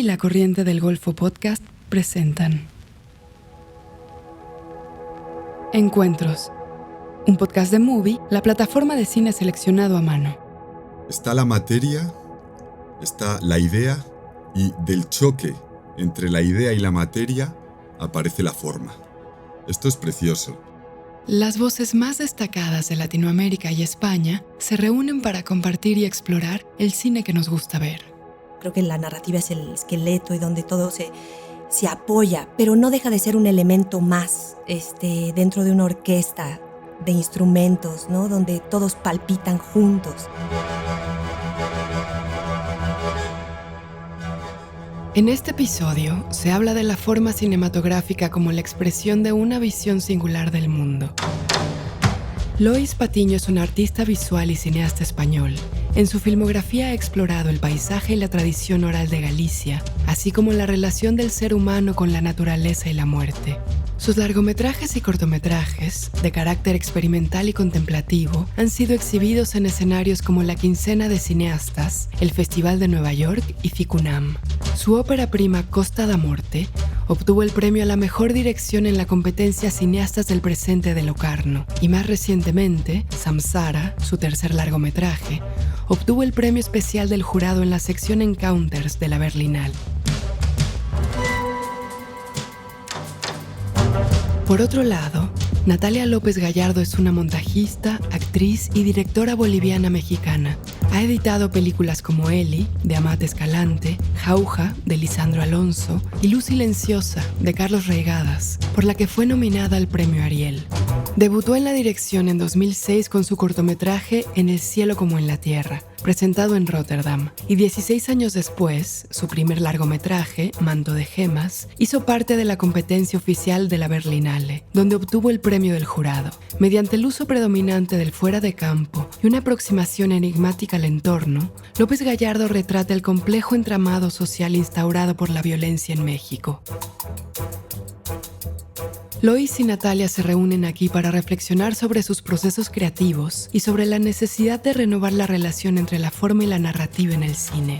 La Corriente del Golfo Podcast presentan Encuentros, un podcast de Movie, la plataforma de cine seleccionado a mano. Está la materia, está la idea y del choque entre la idea y la materia aparece la forma. Esto es precioso. Las voces más destacadas de Latinoamérica y España se reúnen para compartir y explorar el cine que nos gusta ver. Creo que la narrativa es el esqueleto y donde todo se apoya, pero no deja de ser un elemento más dentro de una orquesta de instrumentos, ¿no? Donde todos palpitan juntos. En este episodio se habla de la forma cinematográfica como la expresión de una visión singular del mundo. Lois Patiño es un artista visual y cineasta español. En su filmografía ha explorado el paisaje y la tradición oral de Galicia, así como la relación del ser humano con la naturaleza y la muerte. Sus largometrajes y cortometrajes, de carácter experimental y contemplativo, han sido exhibidos en escenarios como la Quincena de Cineastas, el Festival de Nueva York y Ficunam. Su ópera prima Costa da Morte obtuvo el premio a la mejor dirección en la competencia Cineastas del Presente de Locarno, y más recientemente, Samsara, su tercer largometraje, obtuvo el premio especial del jurado en la sección Encounters de la Berlinale. Por otro lado, Natalia López Gallardo es una montajista, actriz y directora boliviana-mexicana. Ha editado películas como Eli, de Amat Escalante, Jauja, de Lisandro Alonso, y Luz Silenciosa, de Carlos Reigadas, por la que fue nominada al Premio Ariel. Debutó en la dirección en 2006 con su cortometraje En el cielo como en la tierra, presentado en Rotterdam, y 16 años después, su primer largometraje, Manto de gemas, hizo parte de la competencia oficial de la Berlinale, donde obtuvo el premio del jurado. Mediante el uso predominante del fuera de campo y una aproximación enigmática al entorno, López Gallardo retrata el complejo entramado social instaurado por la violencia en México. Lois y Natalia se reúnen aquí para reflexionar sobre sus procesos creativos y sobre la necesidad de renovar la relación entre la forma y la narrativa en el cine.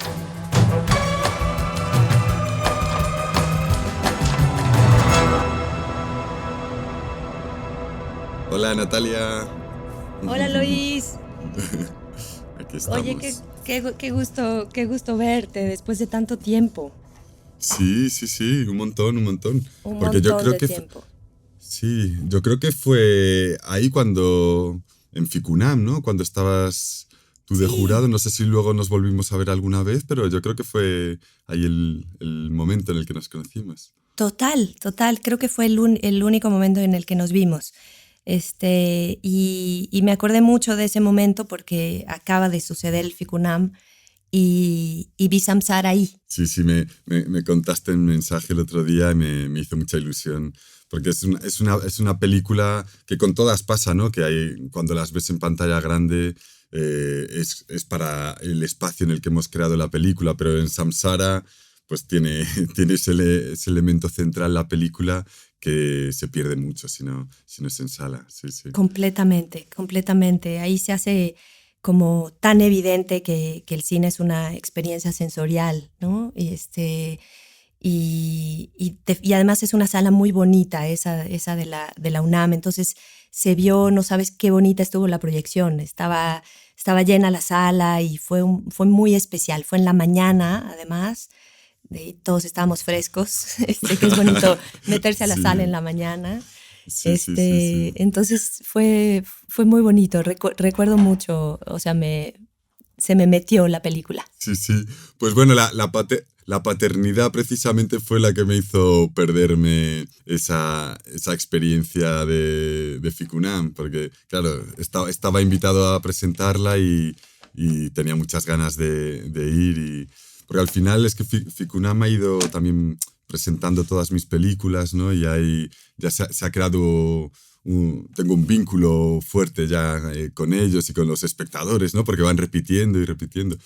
Hola, Natalia. Hola, Lois. Aquí estamos. Oye, qué gusto verte después de tanto tiempo. Sí, un montón. Un Porque yo montón creo de que tiempo. sí, yo creo que fue ahí cuando en Ficunam, ¿no? Cuando estabas tú de jurado, no sé si luego nos volvimos a ver alguna vez, pero yo creo que fue ahí el momento en el que nos conocimos. Total. Creo que fue el único momento en el que nos vimos. Y me acordé mucho de ese momento porque acaba de suceder el Ficunam y vi Samsara ahí. Sí, me contaste en mensaje el otro día y me hizo mucha ilusión. Porque es una película que con todas pasa, ¿no? Que hay, cuando las ves en pantalla grande es para el espacio en el que hemos creado la película, pero en Samsara pues tiene ese elemento central la película que se pierde mucho si no es en sala. Sí. Completamente. Ahí se hace como tan evidente que el cine es una experiencia sensorial, ¿no? Y además es una sala muy bonita, esa de la UNAM. Entonces se vio, no sabes qué bonita estuvo la proyección. Estaba llena la sala y fue muy especial. Fue en la mañana, además. Todos estábamos frescos, que es bonito meterse a la sala en la mañana. Sí. Entonces fue muy bonito, recuerdo mucho, o sea, se me metió la película. Sí. Pues bueno, la paternidad precisamente fue la que me hizo perderme esa experiencia de Ficunam, porque claro, estaba invitado a presentarla y tenía muchas ganas de ir. Porque al final es que Ficunam ha ido también presentando todas mis películas, ¿no? Y ahí ya se ha creado tengo un vínculo fuerte ya con ellos y con los espectadores, ¿no? Porque van repitiendo y repitiendo.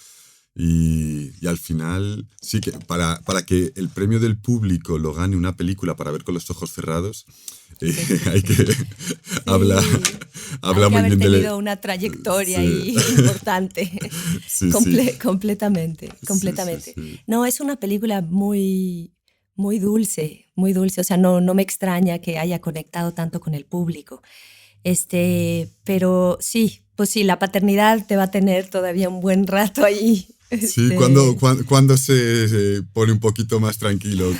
Y al final, sí que para que el premio del público lo gane una película para ver con los ojos cerrados, Hay que... habla, habla hay que muy haber bien tenido una trayectoria Sí. ahí importante. Sí, sí. Completamente, Sí, sí, completamente. sí. No, es una película muy, muy dulce, muy dulce. O sea, no me extraña que haya conectado tanto con el público. Pero sí, pues sí, la paternidad te va a tener todavía un buen rato ahí. Sí, cuando se pone un poquito más tranquilo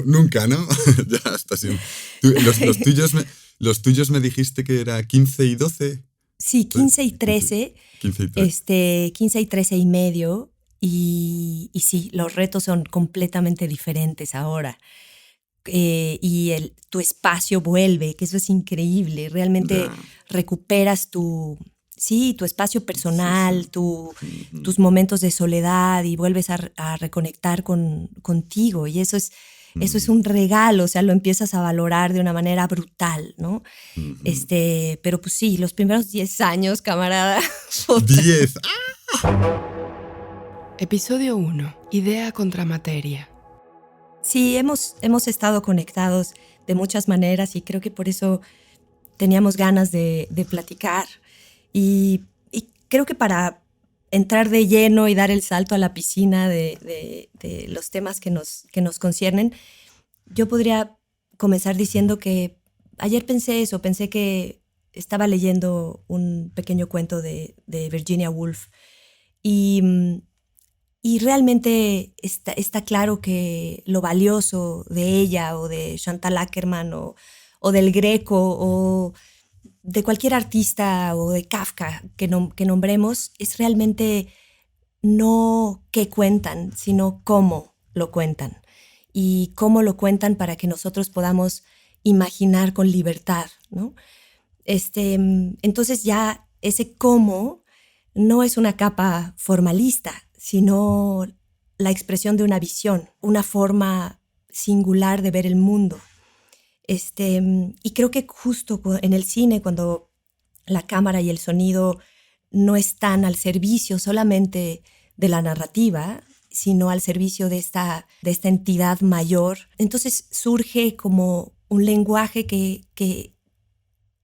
nunca, ¿no? Ya está siempre. Los tuyos me dijiste que era 15 y 12. Sí, ¿Sí? 15 y 15, 13, 15 y 13. 15 y 13 y medio, y sí, los retos son completamente diferentes ahora. Tu espacio vuelve, que eso es increíble. Realmente Ya. recuperas tu espacio Sí, sí. personal, Ujú, tus momentos de soledad y vuelves a reconectar contigo. Y eso es ujú, un regalo, o sea, lo empiezas a valorar de una manera brutal, ¿no? ujú. Pero pues sí, los primeros 10 años, camarada, puta. 10. Episodio 1. Idea contra materia. Sí, hemos estado conectados de muchas maneras y creo que por eso teníamos ganas de platicar. Y creo que para entrar de lleno y dar el salto a la piscina de los temas que nos conciernen, yo podría comenzar diciendo que ayer pensé que estaba leyendo un pequeño cuento de Virginia Woolf y, y realmente está claro que lo valioso de ella o de Chantal Akerman o del Greco o de cualquier artista o de Kafka que nombremos es realmente no qué cuentan, sino cómo lo cuentan. Y cómo lo cuentan para que nosotros podamos imaginar con libertad, ¿no? Entonces ya ese cómo no es una capa formalista, sino la expresión de una visión, una forma singular de ver el mundo. Y creo que justo en el cine, cuando la cámara y el sonido no están al servicio solamente de la narrativa, sino al servicio de esta entidad mayor, entonces surge como un lenguaje que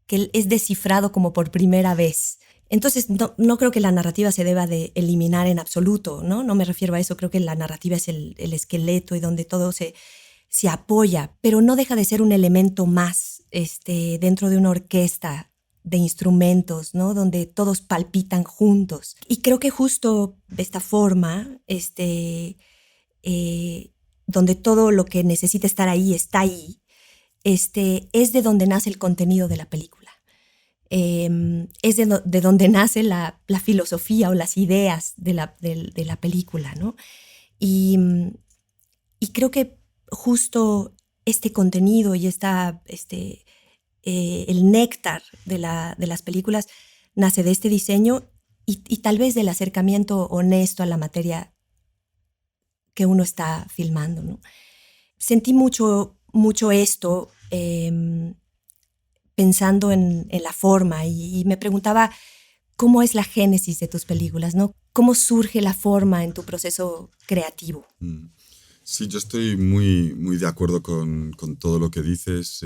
es descifrado como por primera vez. Entonces, no creo que la narrativa se deba de eliminar en absoluto, ¿no? No me refiero a eso, creo que la narrativa es el esqueleto y donde todo se apoya, pero no deja de ser un elemento más dentro de una orquesta de instrumentos, ¿no? Donde todos palpitan juntos. Y creo que justo de esta forma, donde todo lo que necesita estar ahí está ahí, es de donde nace el contenido de la película. Es de donde nace la filosofía o las ideas de la película, ¿no? Y, y creo que justo este contenido y el néctar de las películas nace de este diseño y tal vez del acercamiento honesto a la materia que uno está filmando, ¿no? Sentí mucho esto pensando en la forma y me preguntaba cómo es la génesis de tus películas, ¿no? ¿Cómo surge la forma en tu proceso creativo? Sí, yo estoy muy, muy de acuerdo con todo lo que dices,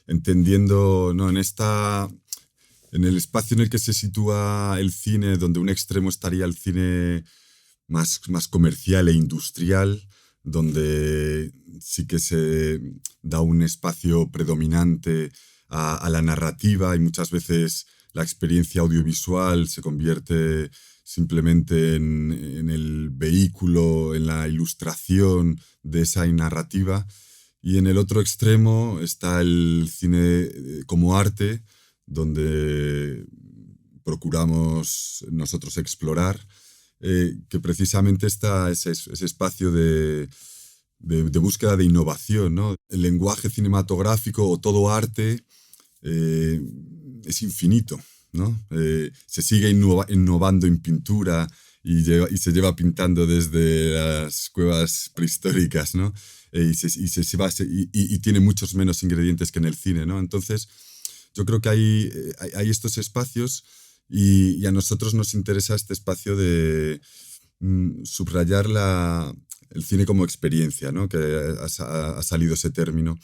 entendiendo, ¿no? En el espacio en el que se sitúa el cine, donde un extremo estaría el cine más comercial e industrial, donde sí que se da un espacio predominante a la narrativa y muchas veces la experiencia audiovisual se convierte simplemente en el vehículo, en la ilustración de esa narrativa. Y en el otro extremo está el cine como arte, donde procuramos nosotros explorar, que precisamente está ese espacio de búsqueda de innovación, ¿no? El lenguaje cinematográfico o todo arte es infinito, ¿no? Se sigue innovando en pintura y se lleva pintando desde las cuevas prehistóricas, ¿no? Y tiene muchos menos ingredientes que en el cine, ¿no? Entonces, yo creo que hay estos espacios y a nosotros nos interesa este espacio de subrayar el cine como experiencia, ¿no? Que ha salido ese término.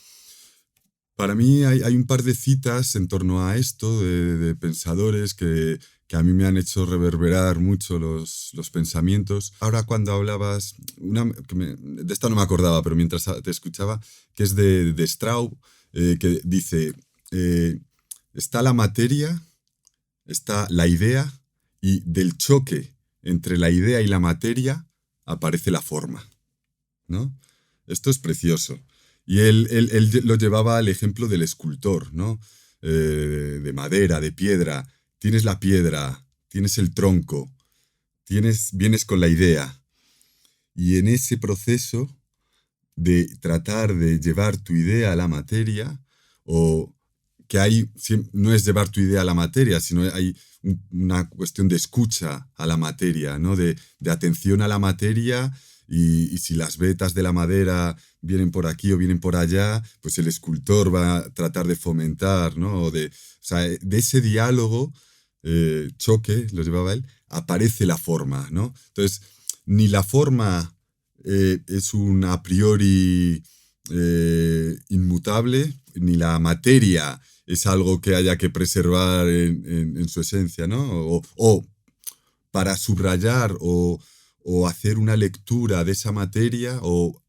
Para mí hay un par de citas en torno a esto de pensadores que a mí me han hecho reverberar mucho los pensamientos. Ahora cuando hablabas, de esta no me acordaba, pero mientras te escuchaba, que es de Straub, que dice, está la materia, está la idea, y del choque entre la idea y la materia aparece la forma, ¿no? Esto es precioso. Y él lo llevaba al ejemplo del escultor, ¿no? De madera, de piedra. Tienes la piedra, tienes el tronco, vienes con la idea. Y en ese proceso de tratar de llevar tu idea a la materia, o que no es llevar tu idea a la materia, sino hay una cuestión de escucha a la materia, ¿no? De atención a la materia. Y si las vetas de la madera vienen por aquí o vienen por allá, pues el escultor va a tratar de fomentar, ¿no? O sea, de ese diálogo, choque, lo llevaba él, aparece la forma, ¿no? Entonces, ni la forma es un a priori inmutable, ni la materia es algo que haya que preservar en su esencia, ¿no? O para subrayar o hacer una lectura de esa materia o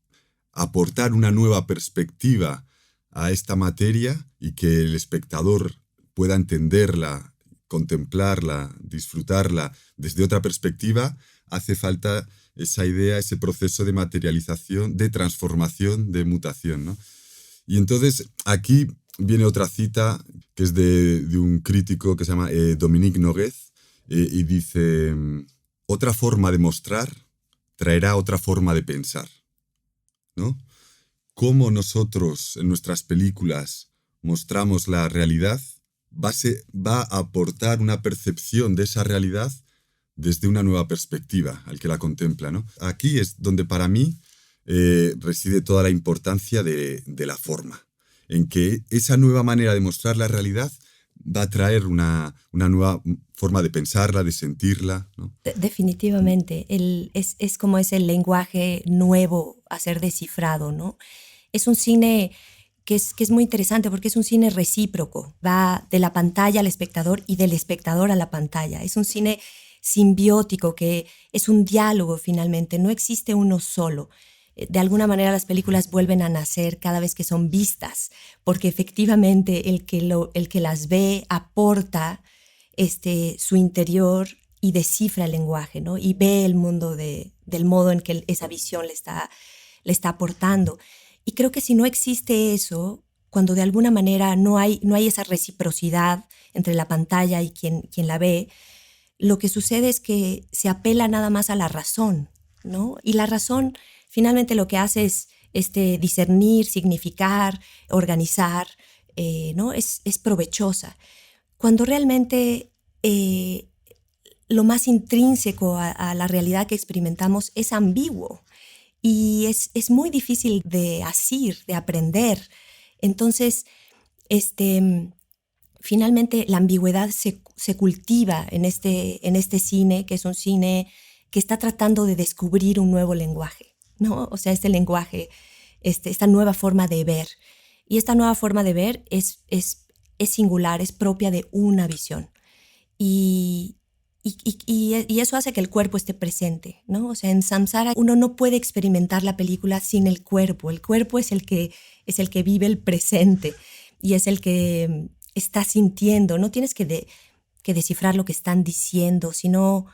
aportar una nueva perspectiva a esta materia y que el espectador pueda entenderla, contemplarla, disfrutarla desde otra perspectiva, hace falta esa idea, ese proceso de materialización, de transformación, de mutación, ¿no? Y entonces aquí viene otra cita que es de un crítico que se llama Dominique Noguez, y dice: otra forma de mostrar traerá otra forma de pensar, ¿no? Cómo nosotros en nuestras películas mostramos la realidad va a aportar una percepción de esa realidad desde una nueva perspectiva al que la contempla, ¿no? Aquí es donde para mí reside toda la importancia de la forma, en que esa nueva manera de mostrar la realidad va a traer una nueva forma de pensarla, de sentirla, ¿no? Definitivamente. Es como ese lenguaje nuevo a ser descifrado, ¿no? Es un cine que es muy interesante porque es un cine recíproco. Va de la pantalla al espectador y del espectador a la pantalla. Es un cine simbiótico, que es un diálogo finalmente. No existe uno solo. De alguna manera las películas vuelven a nacer cada vez que son vistas, porque efectivamente el que las ve aporta su interior y descifra el lenguaje, ¿no? Y ve el mundo del modo en que esa visión le está aportando. Y creo que si no existe eso, cuando de alguna manera no hay esa reciprocidad entre la pantalla y quien la ve, lo que sucede es que se apela nada más a la razón, ¿no? Y la razón finalmente lo que hace es discernir, significar, organizar, ¿no? Es provechosa. Cuando realmente lo más intrínseco a la realidad que experimentamos es ambiguo y es muy difícil de asir, de aprender. Entonces, finalmente la ambigüedad se cultiva en este cine, que es un cine que está tratando de descubrir un nuevo lenguaje, ¿no? O sea, este lenguaje, esta nueva forma de ver. Y esta nueva forma de ver es singular, es propia de una visión. Y eso hace que el cuerpo esté presente, ¿no? O sea, en Samsara uno no puede experimentar la película sin el cuerpo. El cuerpo es el que vive el presente y es el que está sintiendo. No tienes que descifrar lo que están diciendo, sino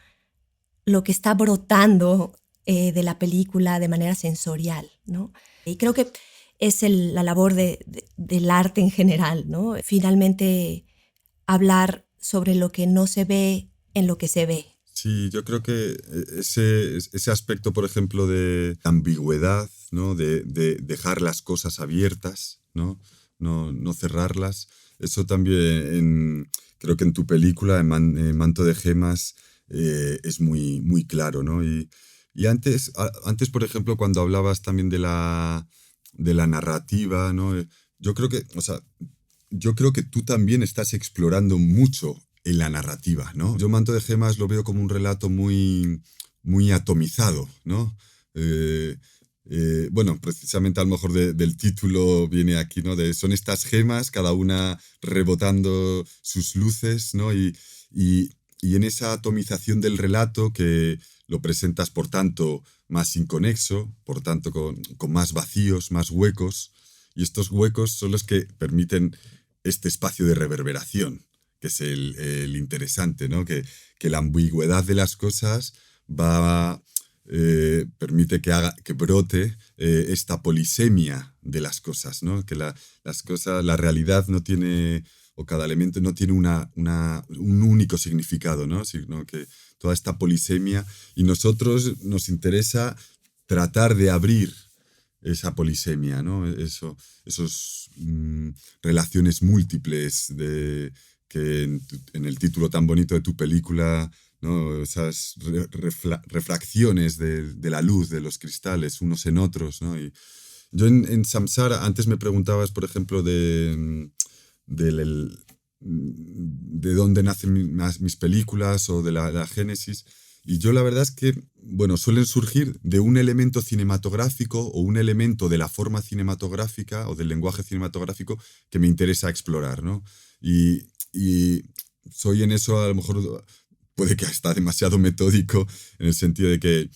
lo que está brotando de la película de manera sensorial, ¿no? Y creo que es la labor del arte en general, ¿no? Finalmente hablar sobre lo que no se ve en lo que se ve. Sí, yo creo que ese aspecto, por ejemplo, de ambigüedad, ¿no? De dejar las cosas abiertas, ¿no? No cerrarlas, eso también creo que en tu película, en Manto de Gemas, es muy, muy claro, ¿no? Y antes, por ejemplo, cuando hablabas también de la narrativa, ¿no? Yo creo que tú también estás explorando mucho en la narrativa, ¿no? Yo Manto de Gemas lo veo como un relato muy, muy atomizado, ¿no? bueno, precisamente a lo mejor del título viene aquí, ¿no? Son estas gemas, cada una rebotando sus luces, ¿no? Y, y en esa atomización del relato que lo presentas, por tanto, más inconexo, por tanto, con más vacíos, más huecos, y estos huecos son los que permiten este espacio de reverberación, que es el interesante, ¿no? Que la ambigüedad de las cosas permite que brote esta polisemia de las cosas, ¿no? Que las cosas, la realidad no tiene, o cada elemento no tiene un único significado, ¿no? Sino que toda esta polisemia, y nosotros nos interesa tratar de abrir esa polisemia, ¿no? Esos relaciones múltiples que en el título tan bonito de tu película, ¿no? Esas refracciones de la luz, de los cristales, unos en otros, ¿no? Y yo en Samsara, antes me preguntabas, por ejemplo, de dónde nacen mis películas o de la génesis. Y yo la verdad es que, bueno, suelen surgir de un elemento cinematográfico o un elemento de la forma cinematográfica o del lenguaje cinematográfico que me interesa explorar, ¿no? Y soy en eso, a lo mejor puede que está demasiado metódico, en el sentido de que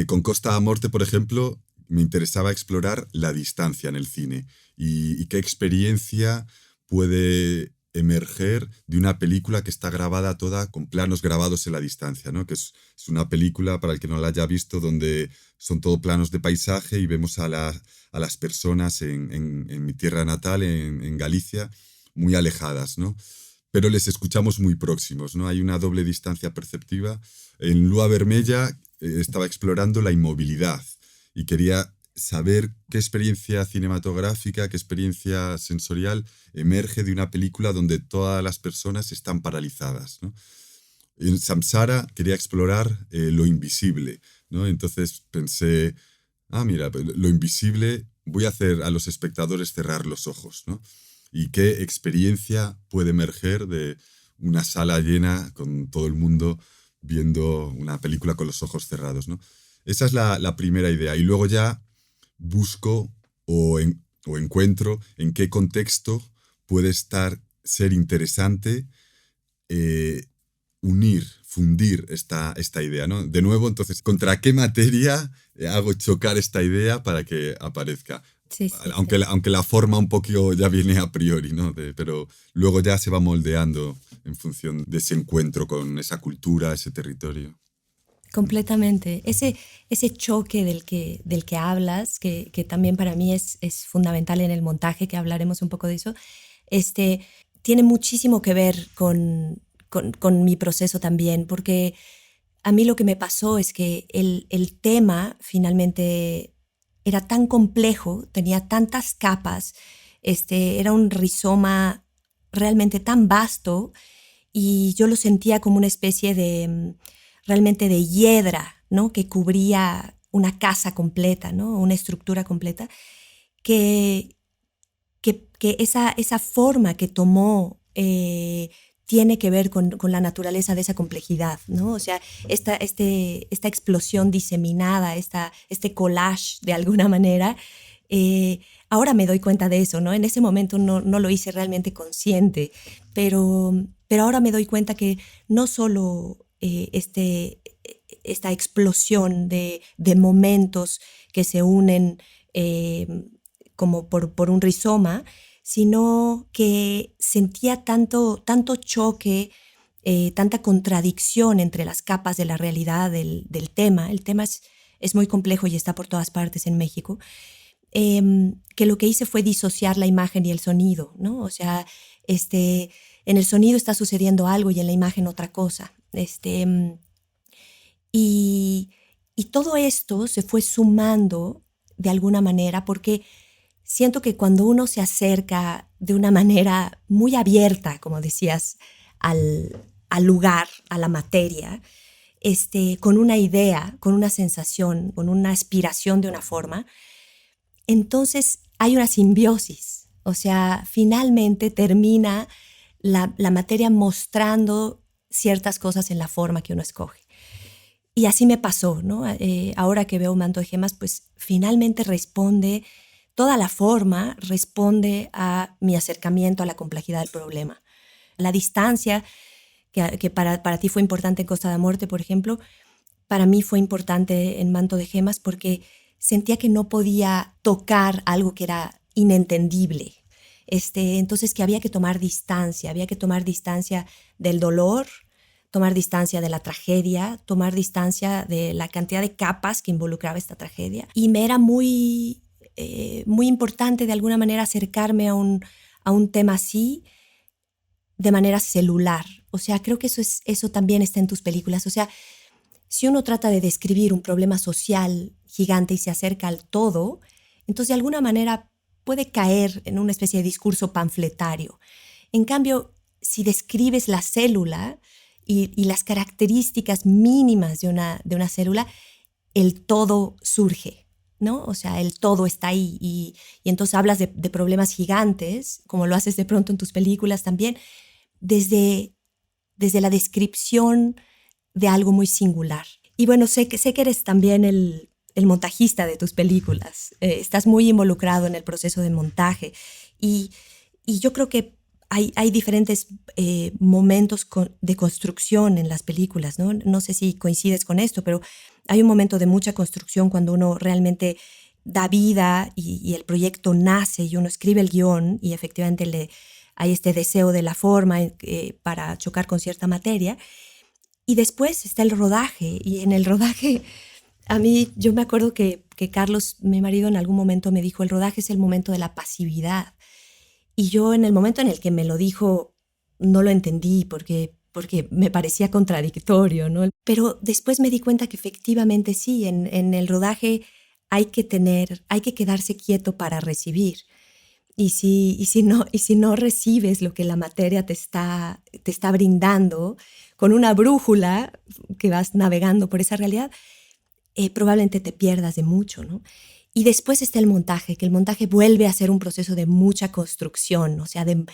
con Costa a Morte, por ejemplo, me interesaba explorar la distancia en el cine y qué experiencia puede emerger de una película que está grabada toda con planos grabados en la distancia, ¿no? Que es una película, para el que no la haya visto, donde son todo planos de paisaje y vemos a las personas en mi tierra natal, en Galicia, muy alejadas, ¿no? Pero les escuchamos muy próximos, ¿no? Hay una doble distancia perceptiva. En Lua Vermella estaba explorando la inmovilidad y quería saber qué experiencia cinematográfica, qué experiencia sensorial emerge de una película donde todas las personas están paralizadas, ¿no? En Samsara quería explorar lo invisible, ¿no? Entonces pensé, mira, lo invisible, voy a hacer a los espectadores cerrar los ojos, ¿no? Y qué experiencia puede emerger de una sala llena con todo el mundo viendo una película con los ojos cerrados, ¿no? Esa es la primera idea. Y luego ya busco o encuentro en qué contexto puede ser interesante fundir esta idea, ¿no? De nuevo, entonces, ¿contra qué materia hago chocar esta idea para que aparezca? Sí, sí, Aunque la forma un poquito ya viene a priori, ¿no? Pero luego ya se va moldeando en función de ese encuentro con esa cultura, ese territorio. completamente. Ese choque del que hablas, que también para mí es fundamental en el montaje, que hablaremos un poco de eso, tiene muchísimo que ver con mi proceso también, porque a mí lo que me pasó es que el tema finalmente era tan complejo, tenía tantas capas, era un rizoma realmente tan vasto, y yo lo sentía como una especie de realmente de hiedra, ¿no? Que cubría una casa completa, ¿no? Una estructura completa, que esa forma que tomó tiene que ver con la naturaleza de esa complejidad, ¿no? O sea, esta explosión diseminada, este collage de alguna manera, ahora me doy cuenta de eso, ¿no? En ese momento no lo hice realmente consciente, pero ahora me doy cuenta que no solo esta explosión de momentos que se unen como por un rizoma, sino que sentía tanto choque, tanta contradicción entre las capas de la realidad del tema. El tema es muy complejo y está por todas partes en México, que lo que hice fue disociar la imagen y el sonido, ¿no? O sea, en el sonido está sucediendo algo y en la imagen otra cosa. Y todo esto se fue sumando de alguna manera, porque siento que cuando uno se acerca de una manera muy abierta, como decías, al lugar, a la materia, con una idea, con una sensación, con una aspiración de una forma, entonces hay una simbiosis. O sea, finalmente termina la materia mostrando ciertas cosas en la forma que uno escoge. Y así me pasó, ¿no? Ahora que veo Manto de Gemas, pues finalmente responde, toda la forma responde a mi acercamiento a la complejidad del problema. La distancia que para ti fue importante en Costa de Muerte, por ejemplo, para mí fue importante en Manto de Gemas porque sentía que no podía tocar algo que era inentendible. Entonces que había que tomar distancia del dolor, tomar distancia de la tragedia, tomar distancia de la cantidad de capas que involucraba esta tragedia. Y me era muy importante de alguna manera acercarme a un tema así de manera celular. O sea, creo que eso también está en tus películas. O sea, si uno trata de describir un problema social gigante y se acerca al todo, entonces de alguna manera puede caer en una especie de discurso panfletario. En cambio, si describes la célula y las características mínimas de una célula, el todo surge, ¿no? O sea, el todo está ahí y entonces hablas de problemas gigantes, como lo haces de pronto en tus películas también, desde la descripción de algo muy singular. Y bueno, sé que eres también el montajista de tus películas. Estás muy involucrado en el proceso de montaje y yo creo que hay diferentes momentos de construcción en las películas, ¿no? No sé si coincides con esto, pero hay un momento de mucha construcción cuando uno realmente da vida y el proyecto nace y uno escribe el guión y efectivamente hay este deseo de la forma para chocar con cierta materia. Y después está el rodaje, y en el rodaje, yo me acuerdo que Carlos, mi marido, en algún momento me dijo, el rodaje es el momento de la pasividad. Y yo en el momento en el que me lo dijo, no lo entendí porque me parecía contradictorio, ¿no? Pero después me di cuenta que efectivamente sí, en el rodaje hay que quedarse quieto para recibir. Y si no recibes lo que la materia te está brindando, con una brújula que vas navegando por esa realidad, probablemente te pierdas de mucho, ¿no? Y después está el montaje, que el montaje vuelve a ser un proceso de mucha construcción, o sea, de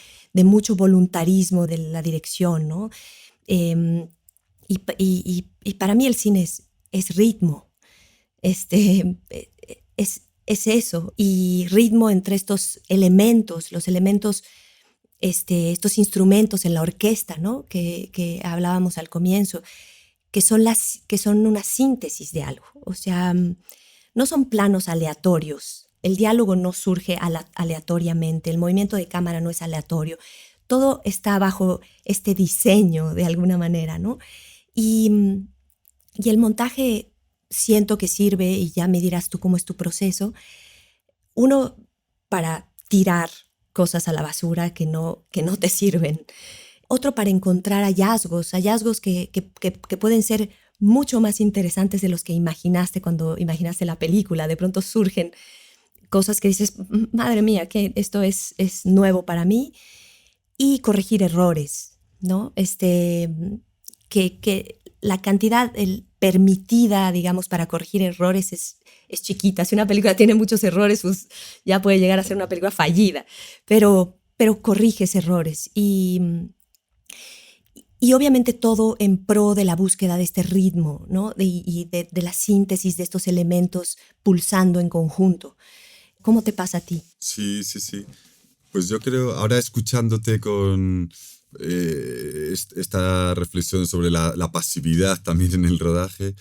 mucho voluntarismo de la dirección, ¿no? Y para mí el cine es ritmo, es eso, y ritmo entre estos elementos, los elementos, estos instrumentos en la orquesta, ¿no? Que hablábamos al comienzo, que son una síntesis de algo. O sea, no son planos aleatorios. El diálogo no surge aleatoriamente, el movimiento de cámara no es aleatorio. Todo está bajo este diseño de alguna manera, ¿no? Y el montaje siento que sirve, y ya me dirás tú cómo es tu proceso, uno para tirar cosas a la basura que no te sirven, otro para encontrar hallazgos que pueden ser mucho más interesantes de los que imaginaste cuando imaginaste la película. De pronto surgen cosas que dices, madre mía, que esto es nuevo para mí, y corregir errores, ¿no? Que la cantidad permitida, digamos, para corregir errores es chiquita. Si una película tiene muchos errores, pues ya puede llegar a ser una película fallida, pero corriges errores y obviamente todo en pro de la búsqueda de este ritmo, ¿no? Y de la síntesis de estos elementos pulsando en conjunto. ¿Cómo te pasa a ti? Sí. Pues yo creo, ahora escuchándote con esta reflexión sobre la pasividad también en el rodaje,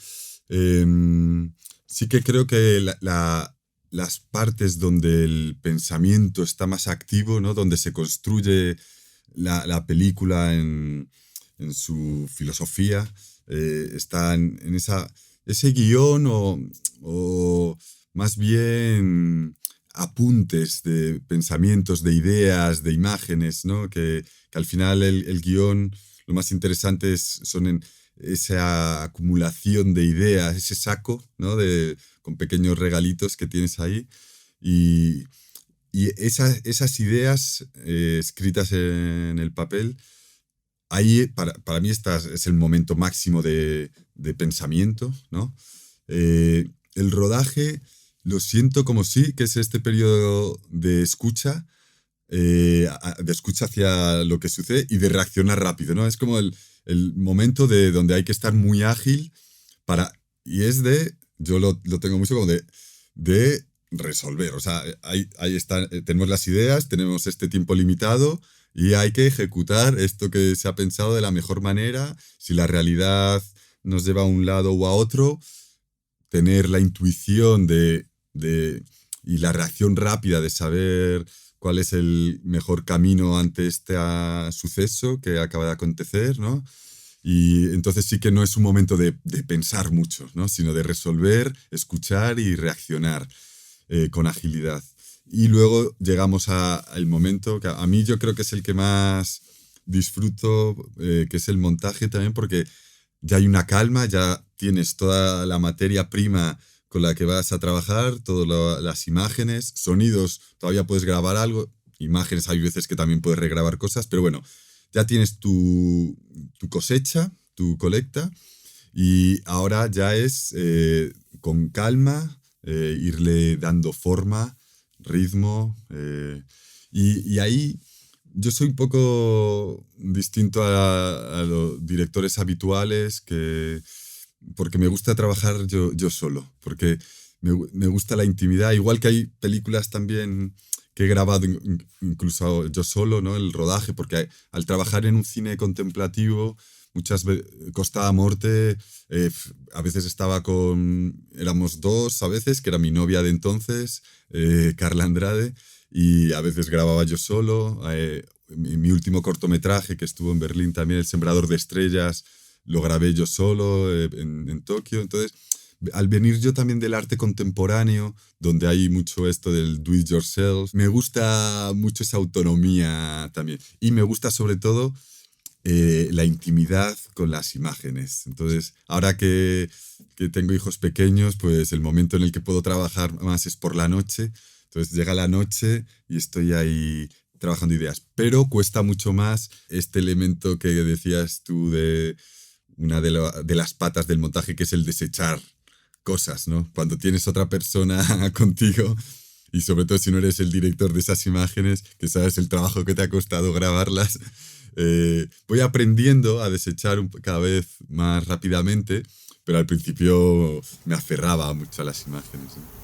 sí que creo que las partes donde el pensamiento está más activo, ¿no? Donde se construye la película en su filosofía, están en ese guión o más bien apuntes de pensamientos, de ideas, de imágenes, ¿no? Que al final el guión, lo más interesante son en esa acumulación de ideas, ese saco, ¿no? Con pequeños regalitos que tienes ahí. Y esas ideas escritas en el papel, ahí para mí es el momento máximo de pensamiento, ¿no? El rodaje lo siento como sí, que es este periodo de escucha hacia lo que sucede y de reaccionar rápido, ¿no? Es como el momento donde hay que estar muy ágil Y yo lo tengo mucho como de resolver. O sea, ahí está, tenemos las ideas, tenemos este tiempo limitado y hay que ejecutar esto que se ha pensado de la mejor manera. Si la realidad nos lleva a un lado o a otro, tener la intuición y la reacción rápida de saber cuál es el mejor camino ante este suceso que acaba de acontecer, ¿no? Y entonces sí que no es un momento de pensar mucho, ¿no? Sino de resolver, escuchar y reaccionar con agilidad. Y luego llegamos al momento que a mí yo creo que es el que más disfruto, que es el montaje también, porque ya hay una calma, ya tienes toda la materia prima con la que vas a trabajar, todas las imágenes, sonidos, todavía puedes grabar algo, imágenes hay veces que también puedes regrabar cosas, pero bueno, ya tienes tu cosecha, tu colecta, y ahora ya es con calma irle dando forma, ritmo, y ahí yo soy un poco distinto a los directores habituales, porque me gusta trabajar yo solo, porque me gusta la intimidad, igual que hay películas también que he grabado incluso yo solo, ¿no? El rodaje, porque al trabajar en un cine contemplativo, muchas veces Costa a Morte, a veces éramos dos, a veces, que era mi novia de entonces, Carla Andrade, y a veces grababa yo solo. Mi último cortometraje, que estuvo en Berlín también, El Sembrador de Estrellas, lo grabé yo solo en Tokio. Entonces, al venir yo también del arte contemporáneo, donde hay mucho esto del do it yourself, me gusta mucho esa autonomía también. Y me gusta sobre todo la intimidad con las imágenes. Entonces, ahora que tengo hijos pequeños, pues el momento en el que puedo trabajar más es por la noche. Entonces llega la noche y estoy ahí trabajando ideas. Pero cuesta mucho más este elemento que decías tú de una de las patas del montaje, que es el desechar cosas, ¿no? Cuando tienes otra persona contigo, y sobre todo si no eres el director de esas imágenes, que sabes el trabajo que te ha costado grabarlas, voy aprendiendo a desechar cada vez más rápidamente, pero al principio me aferraba mucho a las imágenes, ¿no?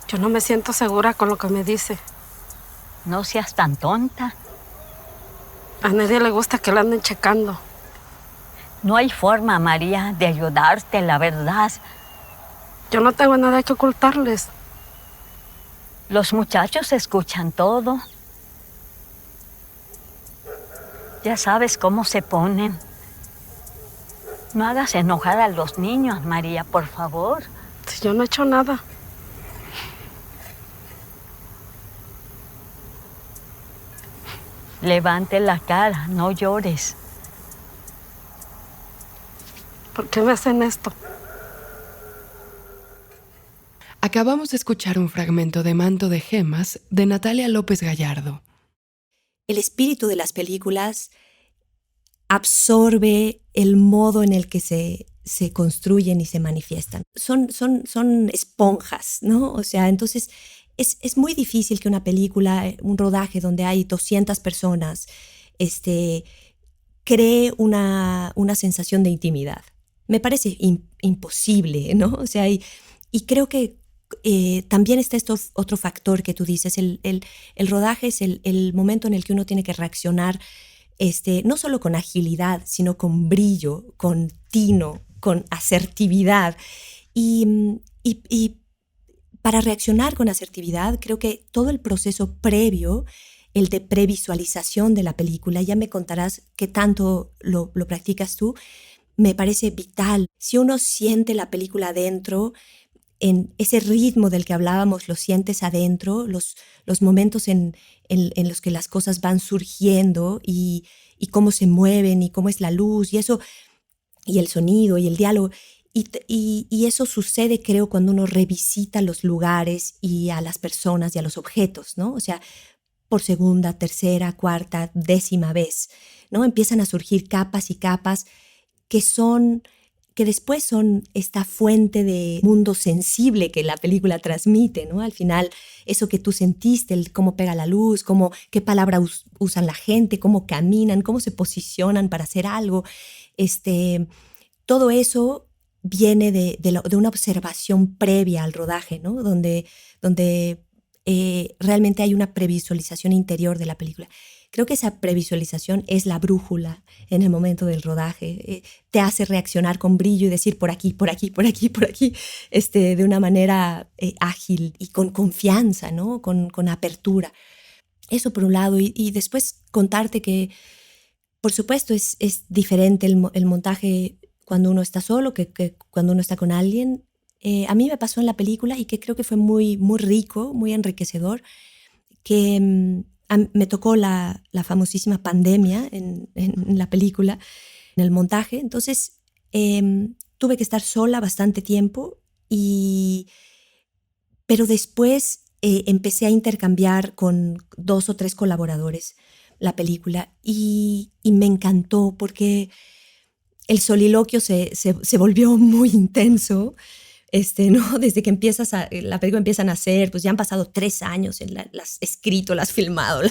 Yo no me siento segura con lo que me dice. No seas tan tonta. A nadie le gusta que la anden checando. No hay forma, María, de ayudarte, la verdad. Yo no tengo nada que ocultarles. Los muchachos escuchan todo. Ya sabes cómo se ponen. No hagas enojar a los niños, María, por favor. Si yo no he hecho nada. Levante la cara, no llores. ¿Por qué me hacen esto? Acabamos de escuchar un fragmento de Manto de Gemas de Natalia López Gallardo. El espíritu de las películas absorbe el modo en el que se construyen y se manifiestan. Son esponjas, ¿no? O sea, entonces es muy difícil que una película, un rodaje donde hay 200 personas, cree una sensación de intimidad. Me parece imposible, ¿no? O sea, y creo que también está otro factor que tú dices, el rodaje es el momento en el que uno tiene que reaccionar, no solo con agilidad, sino con brillo, con tino, con asertividad. Y para reaccionar con asertividad, creo que todo el proceso previo, el de previsualización de la película, ya me contarás qué tanto lo practicas tú, me parece vital. Si uno siente la película adentro, en ese ritmo del que hablábamos, lo sientes adentro, los momentos en los que las cosas van surgiendo y cómo se mueven y cómo es la luz y eso, y el sonido y el diálogo. Y eso sucede, creo, cuando uno revisita los lugares y a las personas y a los objetos, ¿no? O sea, por segunda, tercera, cuarta, 10ª vez, ¿no? Empiezan a surgir capas y capas que después son esta fuente de mundo sensible que la película transmite, ¿no? Al final, eso que tú sentiste, cómo pega la luz, qué palabra usan la gente, cómo caminan, cómo se posicionan para hacer algo, todo eso viene de una observación previa al rodaje, ¿no? Donde realmente hay una previsualización interior de la película. Creo que esa previsualización es la brújula en el momento del rodaje. Te hace reaccionar con brillo y decir por aquí, por aquí, por aquí, por aquí, de una manera ágil y con confianza, ¿no? Con apertura. Eso por un lado. Y después contarte que, por supuesto, es diferente el montaje cuando uno está solo que cuando uno está con alguien. A mí me pasó en la película y que creo que fue muy, muy rico, muy enriquecedor, que me tocó la famosísima pandemia en la película, en el montaje. Entonces tuve que estar sola bastante tiempo, pero después empecé a intercambiar con 2 o 3 colaboradores la película y me encantó porque el soliloquio se volvió muy intenso. ¿No? Desde que la película empieza a nacer, pues ya han pasado 3 años, las has escrito, las has filmado,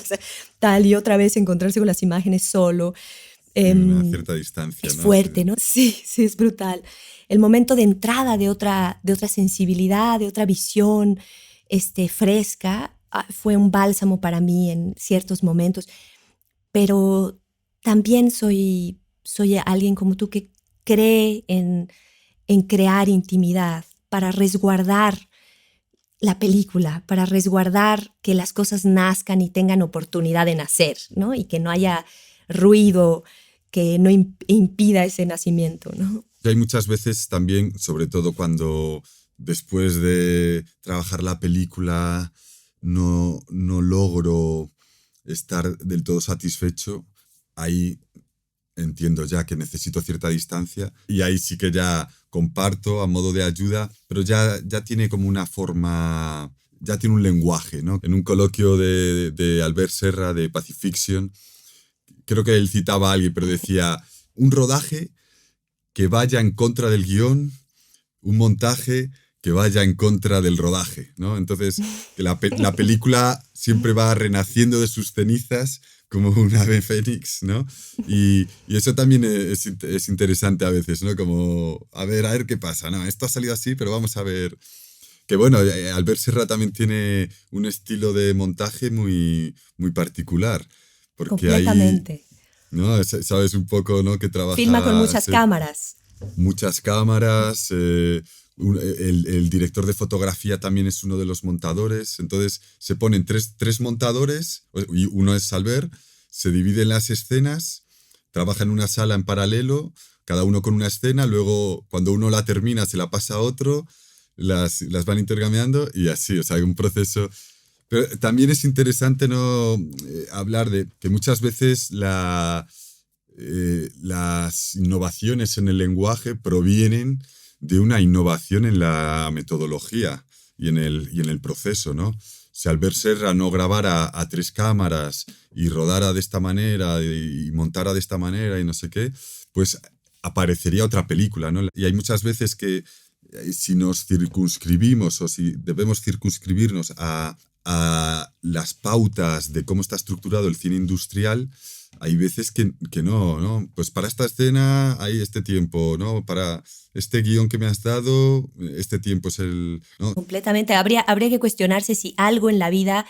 tal, y otra vez encontrarse con las imágenes solo. Una cierta distancia, es ¿no? fuerte, ¿no? Sí, es brutal. El momento de entrada de otra sensibilidad, de otra visión fresca, fue un bálsamo para mí en ciertos momentos. Pero también soy alguien como tú que cree en crear intimidad para resguardar la película, para resguardar que las cosas nazcan y tengan oportunidad de nacer, ¿no? Y que no haya ruido que no impida ese nacimiento, ¿no? Y hay muchas veces también, sobre todo cuando después de trabajar la película no logro estar del todo satisfecho, ahí entiendo ya que necesito cierta distancia y ahí sí que ya comparto a modo de ayuda, pero ya tiene como una forma, ya tiene un lenguaje, ¿no? En un coloquio de Albert Serra de Pacifiction, creo que él citaba a alguien, pero decía, un rodaje que vaya en contra del guión, un montaje que vaya en contra del rodaje, ¿no? Entonces, que la película siempre va renaciendo de sus cenizas como un ave fénix, ¿no? Y eso también es interesante a veces, ¿no? Como, a ver qué pasa, ¿no? Esto ha salido así, pero vamos a ver. Que bueno, Albert Serra también tiene un estilo de montaje muy, muy particular. Porque completamente. Ahí, ¿no? Sabes un poco, ¿no? Que trabaja... Filma con muchas cámaras. Muchas cámaras, el director de fotografía también es uno de los montadores, entonces se ponen tres montadores, y uno es Albert, se dividen las escenas, trabajan en una sala en paralelo, cada uno con una escena, luego cuando uno la termina se la pasa a otro, las van intercambiando y así, o sea, hay un proceso. Pero también es interesante, ¿no? Hablar de que muchas veces las innovaciones en el lenguaje provienen de una innovación en la metodología y en el proceso, ¿no? Si Albert Serra no grabara a 3 cámaras y rodara de esta manera y montara de esta manera y no sé qué, pues aparecería otra película, ¿no? Y hay muchas veces que si nos circunscribimos o si debemos circunscribirnos a las pautas de cómo está estructurado el cine industrial, hay veces que no. Pues para esta escena hay este tiempo, ¿no? Para este guión que me has dado, este tiempo es el... ¿no? Completamente. Habría que cuestionarse si algo en la vida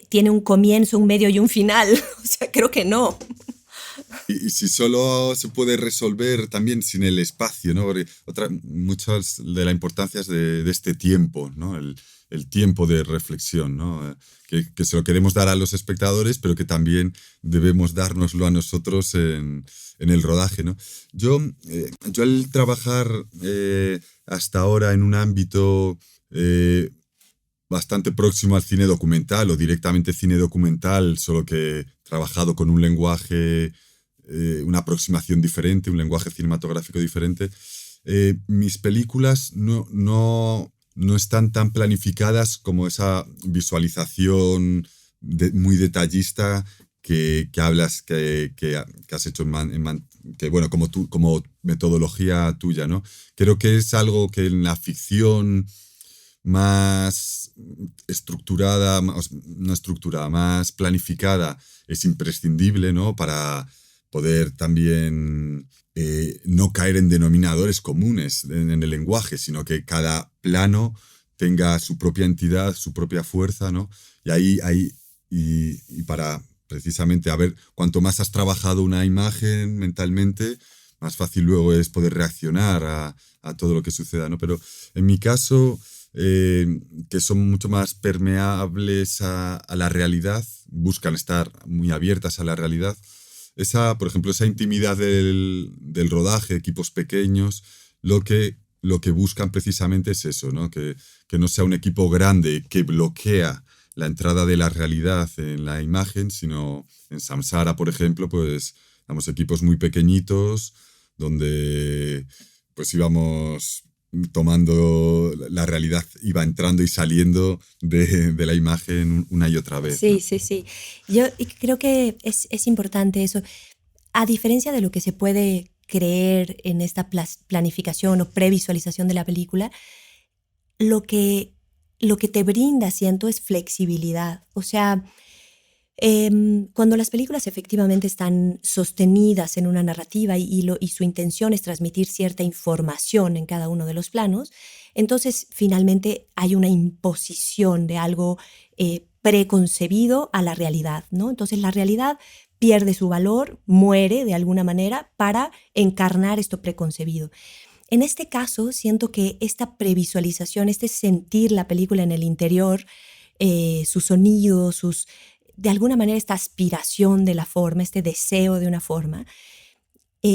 tiene un comienzo, un medio y un final. O sea, creo que no. Y si solo se puede resolver también sin el espacio, ¿no? Porque muchas de la importancia es de este tiempo, ¿no? El tiempo de reflexión, ¿no? Que se lo queremos dar a los espectadores, pero que también debemos dárnoslo a nosotros en el rodaje, ¿no? Yo al trabajar hasta ahora en un ámbito bastante próximo al cine documental o directamente cine documental, solo que he trabajado con un lenguaje, una aproximación diferente, un lenguaje cinematográfico diferente, mis películas no están tan planificadas como esa visualización muy detallista que hablas, que has hecho que bueno, como metodología tuya, ¿no? Creo que es algo que en la ficción más más planificada es imprescindible, ¿no? Para poder también no caer en denominadores comunes en el lenguaje, sino que cada plano tenga su propia entidad, su propia fuerza, ¿no? Y para precisamente, a ver, cuanto más has trabajado una imagen mentalmente, más fácil luego es poder reaccionar a todo lo que suceda, ¿no? Pero en mi caso, que son mucho más permeables a la realidad, buscan estar muy abiertas a la realidad. Por ejemplo, esa intimidad del rodaje, equipos pequeños, lo que buscan precisamente es eso, ¿no? Que no sea un equipo grande que bloquea la entrada de la realidad en la imagen, sino en Samsara, por ejemplo, pues éramos equipos muy pequeñitos donde pues íbamos tomando la realidad, iba entrando y saliendo de la imagen una y otra vez. Sí, ¿no? sí. Yo creo que es importante eso. A diferencia de lo que se puede creer en esta planificación o previsualización de la película, lo que te brinda, siento, es flexibilidad. O sea, cuando las películas efectivamente están sostenidas en una narrativa y su intención es transmitir cierta información en cada uno de los planos, entonces finalmente hay una imposición de algo preconcebido a la realidad, ¿no? Entonces la realidad pierde su valor, muere de alguna manera para encarnar esto preconcebido. En este caso, siento que esta previsualización, este sentir la película en el interior, sus sonidos, de alguna manera esta aspiración de la forma, este deseo de una forma,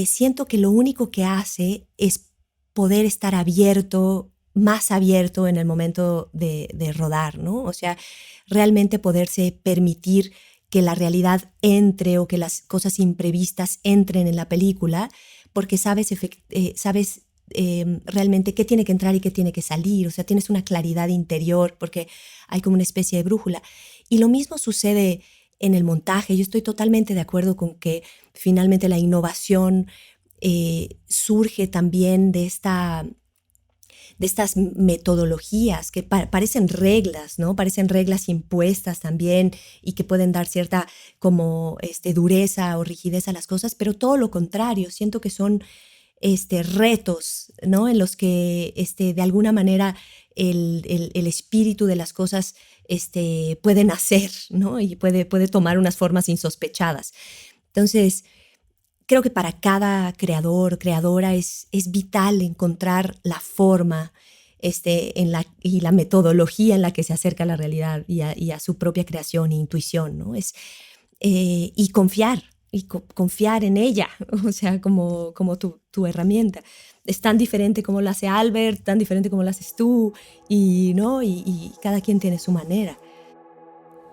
siento que lo único que hace es poder estar abierto, más abierto en el momento de rodar, ¿no? O sea, realmente poderse permitir que la realidad entre o que las cosas imprevistas entren en la película, porque sabes realmente qué tiene que entrar y qué tiene que salir, o sea, tienes una claridad interior porque hay como una especie de brújula. Y lo mismo sucede en el montaje. Yo estoy totalmente de acuerdo con que finalmente la innovación surge también de estas metodologías que parecen reglas, ¿no? Parecen reglas impuestas también y que pueden dar cierta como dureza o rigidez a las cosas, pero todo lo contrario, siento que son retos, ¿no? En los que de alguna manera el espíritu de las cosas puede nacer, ¿no? Y puede tomar unas formas insospechadas. Entonces, creo que para cada creador, creadora es vital encontrar la forma y la metodología en la que se acerca a la realidad y a su propia creación e intuición, ¿no? Y confiar. Confiar en ella, o sea, como tu herramienta. Es tan diferente como lo hace Albert, tan diferente como lo haces tú, y cada quien tiene su manera.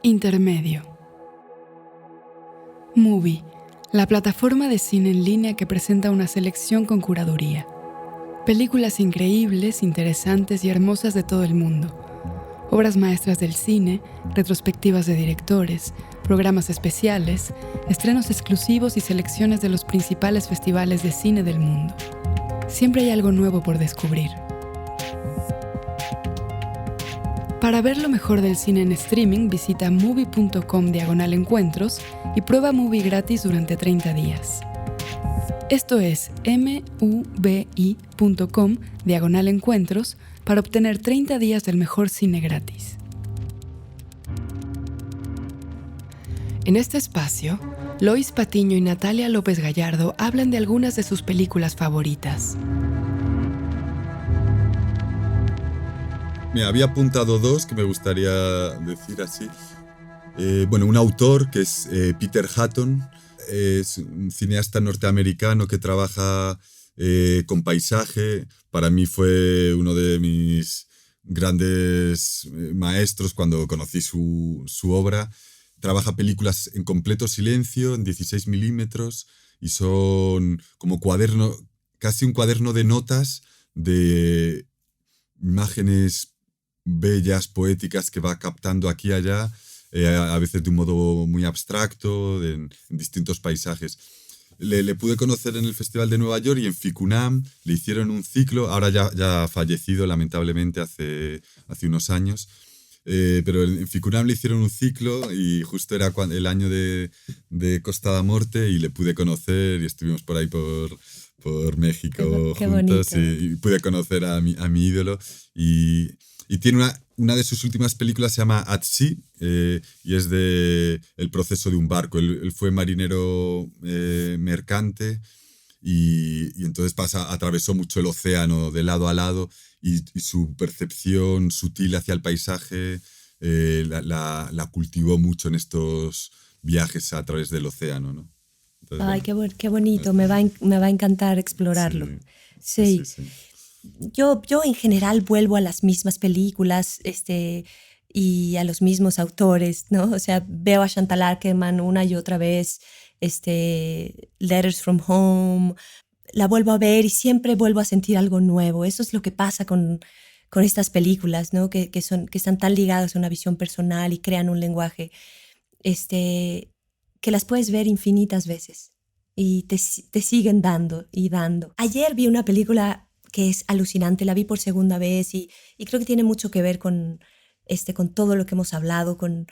Intermedio. Movie, la plataforma de cine en línea que presenta una selección con curaduría. Películas increíbles, interesantes y hermosas de todo el mundo. Obras maestras del cine, retrospectivas de directores, programas especiales, estrenos exclusivos y selecciones de los principales festivales de cine del mundo. Siempre hay algo nuevo por descubrir. Para ver lo mejor del cine en streaming, visita movie.com/encuentros y prueba Movie gratis durante 30 días. Esto es mubi.com/encuentros para obtener 30 días del mejor cine gratis. En este espacio, Lois Patiño y Natalia López Gallardo hablan de algunas de sus películas favoritas. Me había apuntado dos que me gustaría decir así. Un autor que es Peter Hutton, es un cineasta norteamericano que trabaja con paisaje. Para mí fue uno de mis grandes maestros cuando conocí su obra. Trabaja películas en completo silencio, en 16 milímetros, y son como casi un cuaderno de notas de imágenes bellas, poéticas que va captando aquí y allá, a veces de un modo muy abstracto, en distintos paisajes. Le pude conocer en el Festival de Nueva York y en FICUNAM le hicieron un ciclo, ahora ya ha fallecido lamentablemente hace unos años, pero en Ficunam le hicieron un ciclo y justo era el año de Costa da Morte y le pude conocer y estuvimos por ahí por México Qué juntos bonito. y pude conocer a mi ídolo y tiene una de sus últimas películas se llama At Sea y es de el proceso de un barco. Él fue marinero mercante y entonces atravesó mucho el océano de lado a lado y su percepción sutil hacia el paisaje la cultivó mucho en estos viajes a través del océano, ¿no? Entonces, Ay, bueno, qué bonito, me va a encantar explorarlo. Sí. sí. Yo en general vuelvo a las mismas películas y a los mismos autores, ¿no? O sea, veo a Chantal Akerman una y otra vez, Letters from Home, la vuelvo a ver y siempre vuelvo a sentir algo nuevo. Eso es lo que pasa con estas películas, ¿no? Que están tan ligadas a una visión personal y crean un lenguaje que las puedes ver infinitas veces y te siguen dando y dando. Ayer vi una película que es alucinante, la vi por segunda vez y creo que tiene mucho que ver con todo lo que hemos hablado, con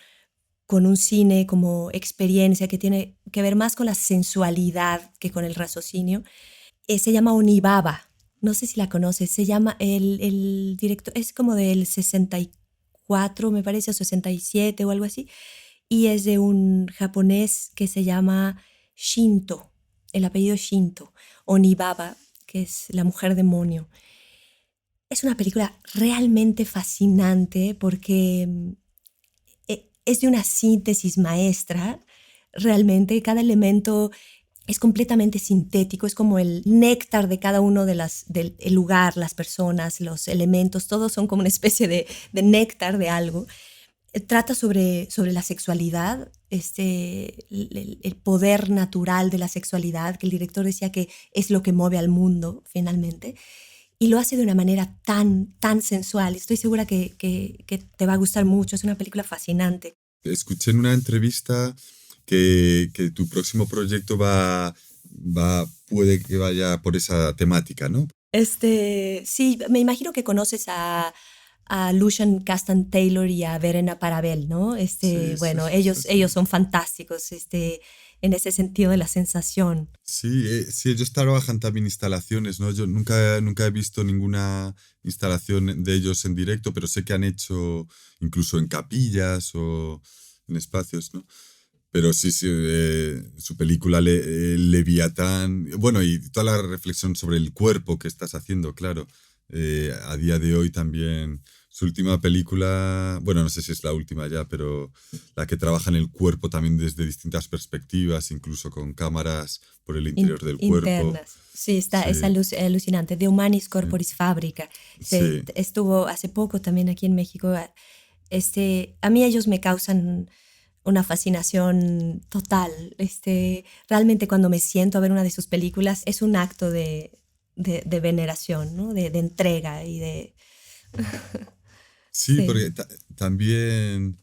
un cine como experiencia que tiene que ver más con la sensualidad que con el raciocinio. Se llama Onibaba, no sé si la conoces, se llama el director, es como del 64, me parece, o 67 o algo así, y es de un japonés que se llama Shinto, el apellido Shinto, Onibaba, que es la mujer demonio. Es una película realmente fascinante porque es de una síntesis maestra, realmente cada elemento es completamente sintético, es como el néctar de cada uno del lugar, las personas, los elementos, todos son como una especie de néctar de algo. Trata sobre la sexualidad, el poder natural de la sexualidad, que el director decía que es lo que mueve al mundo finalmente, y lo hace de una manera tan sensual. Estoy segura que te va a gustar mucho, es una película fascinante. Escuché en una entrevista que tu próximo proyecto puede que vaya por esa temática, ¿no? Sí, me imagino que conoces a Lucian Castan Taylor y a Verena Parabel, ¿no? Bueno, ellos son fantásticos, en ese sentido de la sensación. Sí, ellos trabajan también instalaciones, ¿no? Yo nunca he visto ninguna instalación de ellos en directo, pero sé que han hecho incluso en capillas o en espacios, ¿no? Pero sí, su película Leviatán, bueno, y toda la reflexión sobre el cuerpo que estás haciendo, claro. A día de hoy también su última película, bueno, no sé si es la última ya, pero la que trabaja en el cuerpo también desde distintas perspectivas, incluso con cámaras por el interior del cuerpo. Internas. Sí, es alucinante. De Humanis Corporis Fabrica. Estuvo hace poco también aquí en México. A mí ellos me causan una fascinación total. Realmente cuando me siento a ver una de sus películas es un acto de veneración, ¿no? De entrega y de... Sí, porque también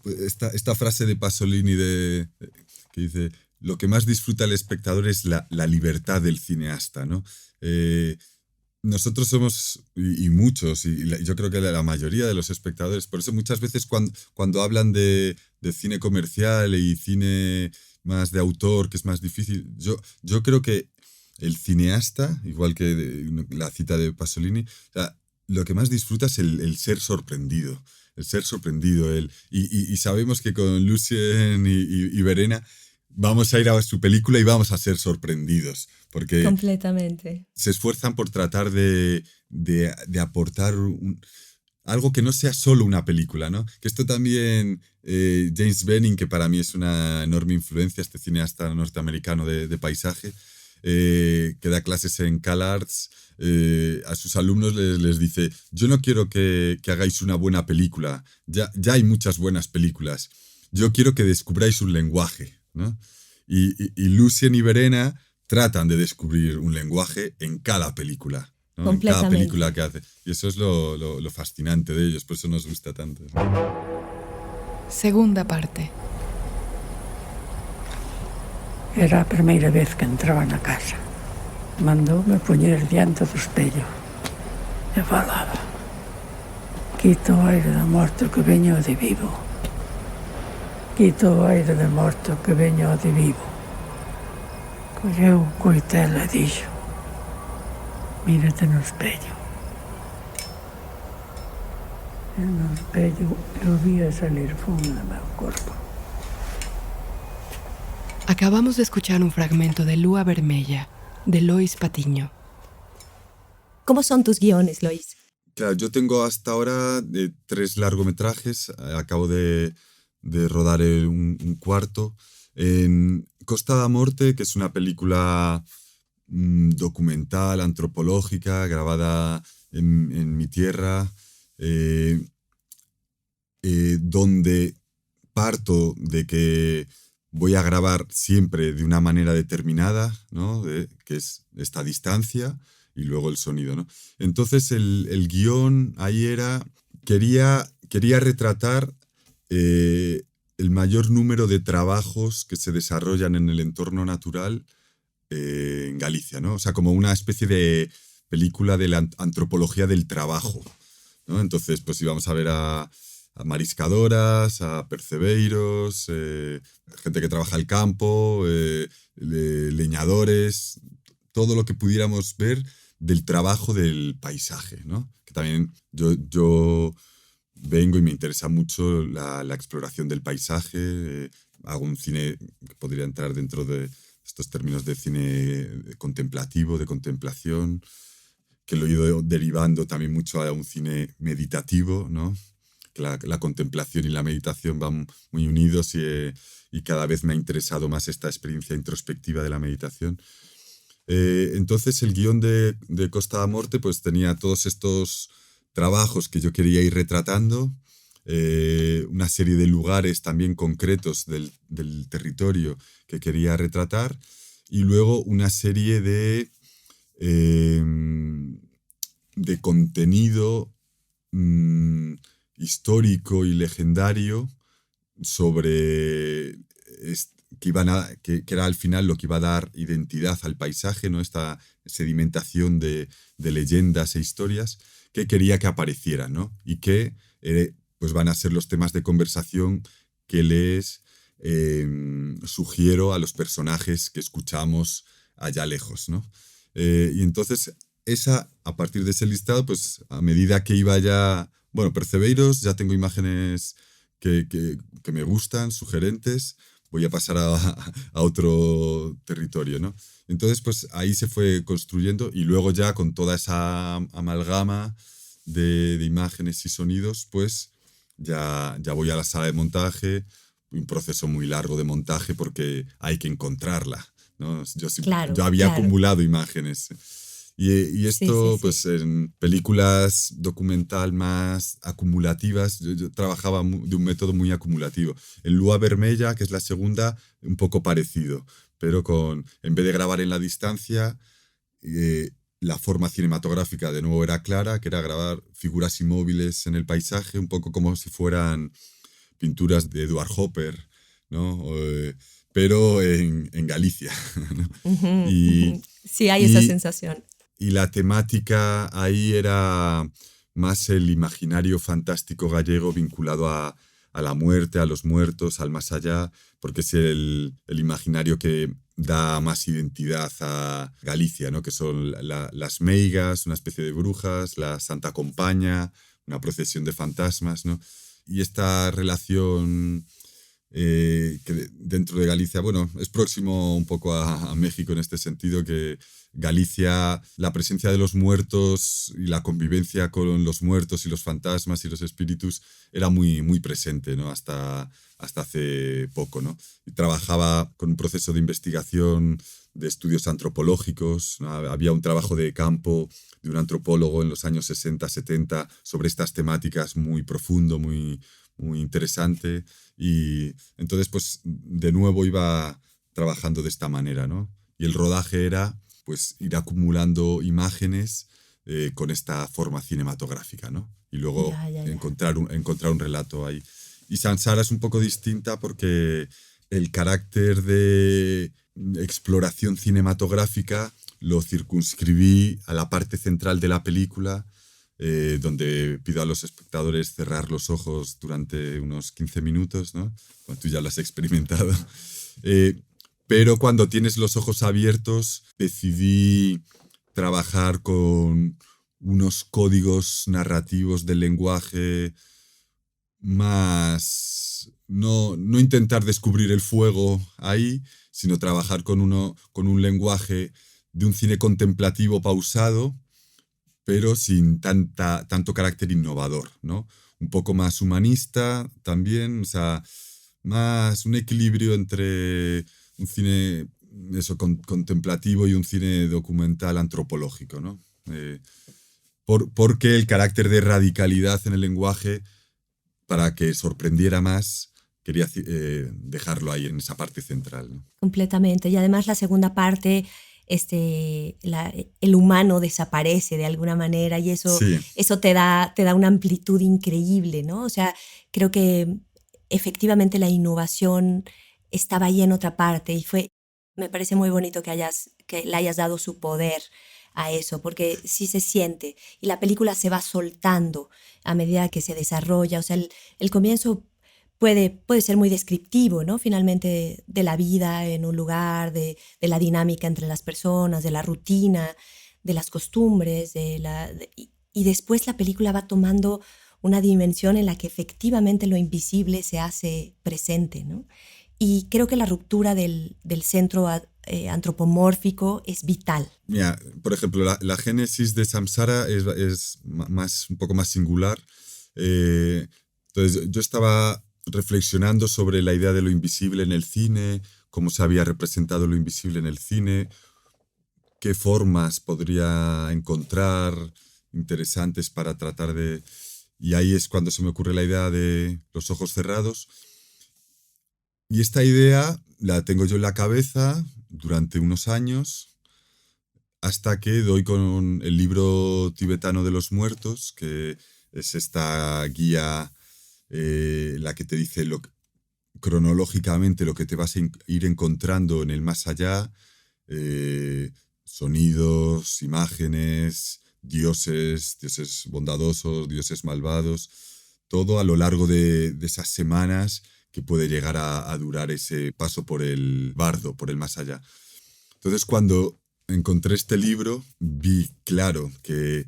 esta frase de Pasolini que dice, lo que más disfruta el espectador es la libertad del cineasta, ¿no? Nosotros somos, y muchos, y yo creo que la mayoría de los espectadores, por eso muchas veces cuando hablan de cine comercial y cine más de autor, que es más difícil, yo creo que el cineasta, igual que la cita de Pasolini, o sea, lo que más disfruta es el ser sorprendido. El ser sorprendido. Y sabemos que con Lucien y Verena vamos a ir a su película y vamos a ser sorprendidos. Porque completamente se esfuerzan por tratar de aportar algo que no sea solo una película, ¿no? Que esto también, James Benning, que para mí es una enorme influencia, este cineasta norteamericano de paisaje, que da clases en CalArts, a sus alumnos les dice, yo no quiero que hagáis una buena película, ya hay muchas buenas películas, yo quiero que descubráis un lenguaje, ¿no? Y Lucien y Verena tratan de descubrir un lenguaje en cada película, ¿no? En cada película que hace. Y eso es lo fascinante de ellos, por eso nos gusta tanto. Segunda parte. Era a primeira vez que entraba na casa. Mandoume poñer diante do espello e falaba. Quito o aire da morte que veño de vivo. Quito o aire da morte que veño de vivo. Colleu o coitel e dixo: mírate no espello. E no espello eu vía salir fumo do meu corpo. Acabamos de escuchar un fragmento de Lua Vermella, de Lois Patiño. ¿Cómo son tus guiones, Lois? Claro, yo tengo hasta ahora 3 largometrajes. Acabo de rodar un cuarto. En Costa da Morte, que es una película documental, antropológica, grabada en mi tierra, donde parto de que voy a grabar siempre de una manera determinada, ¿no? Que es esta distancia y luego el sonido, ¿no? Entonces el guión ahí era, quería retratar el mayor número de trabajos que se desarrollan en el entorno natural en Galicia, ¿no? O sea, como una especie de película de la antropología del trabajo, ¿no? Entonces, pues íbamos a ver a mariscadoras, a percebeiros, gente que trabaja el campo, leñadores, todo lo que pudiéramos ver del trabajo del paisaje, ¿no? Que también yo vengo y me interesa mucho la exploración del paisaje. Hago un cine que podría entrar dentro de estos términos de cine contemplativo, de contemplación, que lo he ido derivando también mucho a un cine meditativo, ¿no? Que la contemplación y la meditación van muy unidos y cada vez me ha interesado más esta experiencia introspectiva de la meditación. Entonces el guión de Costa da Morte pues tenía todos estos trabajos que yo quería ir retratando, una serie de lugares también concretos del territorio que quería retratar y luego una serie de contenido histórico y legendario sobre que era al final lo que iba a dar identidad al paisaje, ¿no? Esta sedimentación de leyendas e historias que quería que aparecieran, ¿no? Y que pues van a ser los temas de conversación que les sugiero a los personajes que escuchamos allá lejos, ¿no? Y entonces a partir de ese listado, pues a medida que iba ya, bueno, percebeiros, ya tengo imágenes que me gustan, sugerentes, voy a pasar a otro territorio, ¿no? Entonces, pues ahí se fue construyendo y luego ya con toda esa amalgama de imágenes y sonidos, pues ya voy a la sala de montaje, un proceso muy largo de montaje porque hay que encontrarla, ¿no? Yo había acumulado imágenes. Y esto, sí. Pues en películas documental más acumulativas, yo trabajaba de un método muy acumulativo. En Lua Vermella, que es la segunda, un poco parecido, pero en vez de grabar en la distancia, la forma cinematográfica de nuevo era clara, que era grabar figuras inmóviles en el paisaje, un poco como si fueran pinturas de Edward Hopper, ¿no? Pero en Galicia, ¿no? Sí, hay esa sensación. Y la temática ahí era más el imaginario fantástico gallego vinculado a la muerte, a los muertos, al más allá, porque es el imaginario que da más identidad a Galicia, ¿no? Que son las meigas, una especie de brujas, la Santa Compaña, una procesión de fantasmas, ¿no? Y esta relación que dentro de Galicia, bueno, es próximo un poco a México en este sentido, que Galicia, la presencia de los muertos y la convivencia con los muertos y los fantasmas y los espíritus era muy, muy presente, ¿no? Hasta hace poco, ¿no? Y trabajaba con un proceso de investigación de estudios antropológicos, ¿no? Había un trabajo de campo de un antropólogo en los años 60, 70 sobre estas temáticas muy profundo, muy, muy interesante. Y entonces, pues, de nuevo iba trabajando de esta manera, ¿no? Y el rodaje era pues ir acumulando imágenes con esta forma cinematográfica, ¿no? Y luego encontrar un relato ahí. Y Sansara es un poco distinta porque el carácter de exploración cinematográfica lo circunscribí a la parte central de la película, donde pido a los espectadores cerrar los ojos durante unos 15 minutos, ¿no? Bueno, tú ya lo has experimentado. Pero cuando tienes los ojos abiertos, decidí trabajar con unos códigos narrativos del lenguaje más... No intentar descubrir el fuego ahí, sino trabajar con un lenguaje de un cine contemplativo pausado, pero sin tanto carácter innovador, ¿no? Un poco más humanista también, o sea, más un equilibrio entre un cine contemplativo y un cine documental antropológico, ¿no? Porque el carácter de radicalidad en el lenguaje, para que sorprendiera más, quería dejarlo ahí en esa parte central, ¿no? Completamente. Y además la segunda parte, el humano desaparece de alguna manera y eso, Sí. eso te da una amplitud increíble, ¿no? O sea, creo que efectivamente la innovación estaba ahí en otra parte y me parece muy bonito que le hayas dado su poder a eso, porque sí se siente y la película se va soltando a medida que se desarrolla. O sea, el comienzo puede ser muy descriptivo, ¿no? Finalmente de la vida en un lugar, de la dinámica entre las personas, de la rutina, de las costumbres, y después la película va tomando una dimensión en la que efectivamente lo invisible se hace presente, ¿no? Y creo que la ruptura del centro antropomórfico es vital. Mira, por ejemplo, la génesis de Samsara es un poco más singular. Entonces, yo estaba reflexionando sobre la idea de lo invisible en el cine, cómo se había representado lo invisible en el cine, qué formas podría encontrar interesantes para tratar de... Y ahí es cuando se me ocurre la idea de Los ojos cerrados. Y esta idea la tengo yo en la cabeza durante unos años, hasta que doy con el libro tibetano de los muertos, que es esta guía, la que te dice cronológicamente lo que te vas a ir encontrando en el más allá, sonidos, imágenes, dioses bondadosos, dioses malvados, todo a lo largo de esas semanas que puede llegar a durar ese paso por el bardo, por el más allá. Entonces, cuando encontré este libro, vi claro que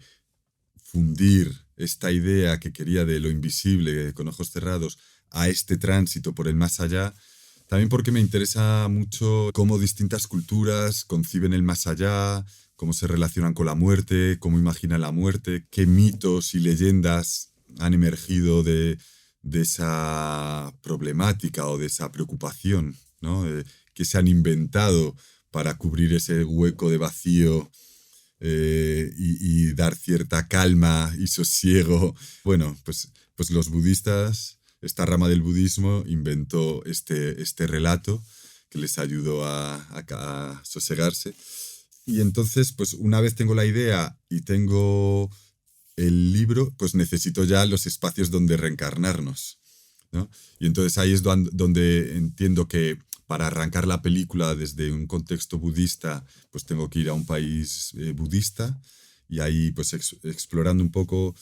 fundir esta idea que quería de lo invisible con ojos cerrados a este tránsito por el más allá, también porque me interesa mucho cómo distintas culturas conciben el más allá, cómo se relacionan con la muerte, cómo imaginan la muerte, qué mitos y leyendas han emergido de esa problemática o de esa preocupación, ¿no? Que se han inventado para cubrir ese hueco de vacío y dar cierta calma y sosiego. Bueno, pues los budistas, esta rama del budismo, inventó este relato que les ayudó a sosegarse. Y entonces, pues una vez tengo la idea y tengo el libro, pues necesito ya los espacios donde reencarnarnos, ¿no? Y entonces ahí es donde entiendo que para arrancar la película desde un contexto budista, pues tengo que ir a un país budista y ahí pues explorando un poco.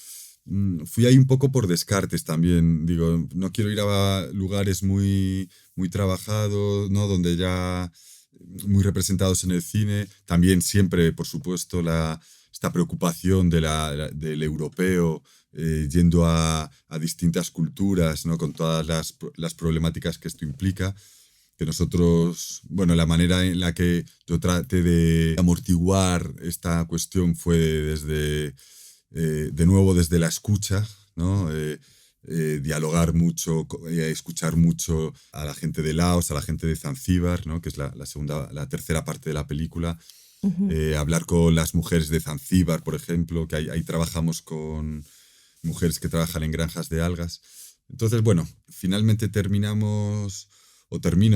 Fui ahí un poco por descartes también. Digo, no quiero ir a lugares muy, muy trabajados, ¿no? Donde ya muy representados en el cine. También siempre, por supuesto, esta preocupación del europeo yendo a distintas culturas, ¿no? Con todas las problemáticas que esto implica. Que nosotros, bueno, la manera en la que yo traté de amortiguar esta cuestión fue de nuevo desde la escucha, ¿no? Dialogar mucho, escuchar mucho a la gente de Laos, a la gente de Zanzíbar, ¿no? Que es la tercera parte de la película. Uh-huh. Hablar con las mujeres de Zanzíbar, por ejemplo, que ahí trabajamos con mujeres que trabajan en granjas de algas. Entonces, bueno, finalmente termino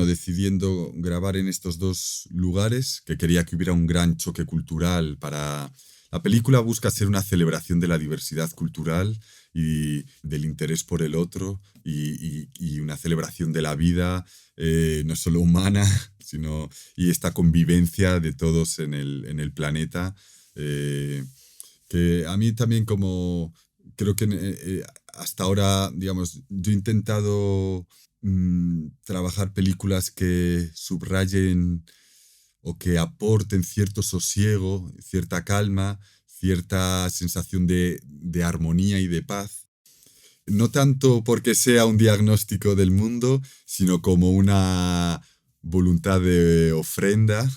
decidiendo grabar en estos dos lugares, que quería que hubiera un gran choque cultural para... La película busca ser una celebración de la diversidad cultural y del interés por el otro y una celebración de la vida, no solo humana, sino y esta convivencia de todos en el planeta, que que a mí también como creo que hasta ahora, digamos, yo he intentado trabajar películas que subrayen o que aporten cierto sosiego, cierta calma, cierta sensación de armonía y de paz. No tanto porque sea un diagnóstico del mundo, sino como una voluntad de ofrenda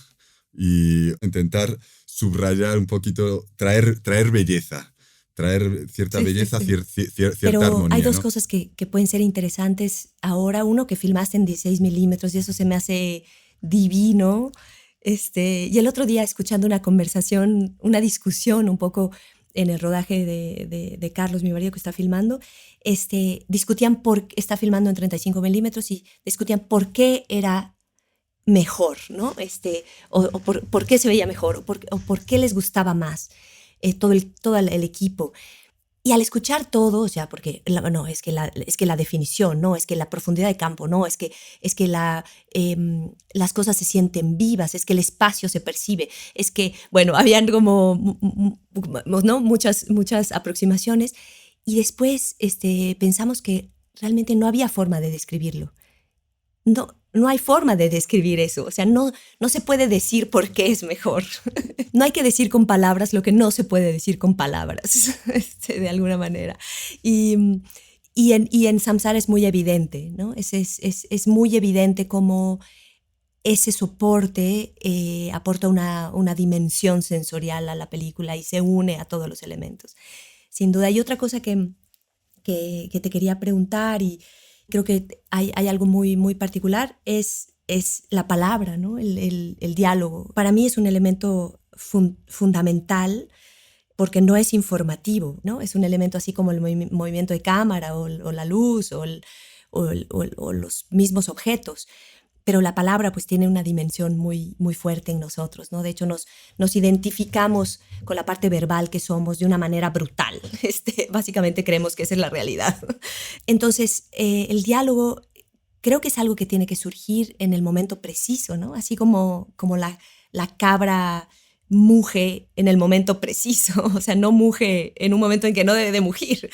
y intentar subrayar un poquito, traer belleza, traer cierta Sí, sí, belleza, sí. cierta Pero hay armonía, dos ¿no? cosas que pueden ser interesantes ahora. Uno, que filmaste en 16 milímetros y eso se me hace divino. Y el otro día, escuchando una conversación, una discusión un poco en el rodaje de Carlos, mi marido, que está filmando, discutían está filmando en 35 milímetros y discutían por qué era mejor, ¿no? O por qué se veía mejor, o por qué les gustaba más todo el equipo. Y al escuchar todo, o sea, porque no, es que la definición, no, es que la profundidad de campo, no, es que las cosas se sienten vivas, es que el espacio se percibe, es que, bueno, habían como, ¿no? muchas aproximaciones, y después pensamos que realmente no había forma de describirlo. No hay forma de describir eso, o sea, no se puede decir por qué es mejor. No hay que decir con palabras lo que no se puede decir con palabras, de alguna manera. Y en Samsara es muy evidente, ¿no? Es muy evidente cómo ese soporte aporta una dimensión sensorial a la película y se une a todos los elementos. Sin duda. Y otra cosa que te quería preguntar, y creo que hay algo muy, muy particular, es la palabra, ¿no? El diálogo. Para mí es un elemento fundamental porque no es informativo, ¿no? Es un elemento así como el movimiento de cámara o la luz o los mismos objetos. Pero la palabra pues tiene una dimensión muy, muy fuerte en nosotros, ¿no? De hecho, nos identificamos con la parte verbal que somos de una manera brutal. Básicamente creemos que esa es la realidad. Entonces, el diálogo creo que es algo que tiene que surgir en el momento preciso, ¿no? Así como la cabra muge en el momento preciso, o sea, no muge en un momento en que no debe de mugir,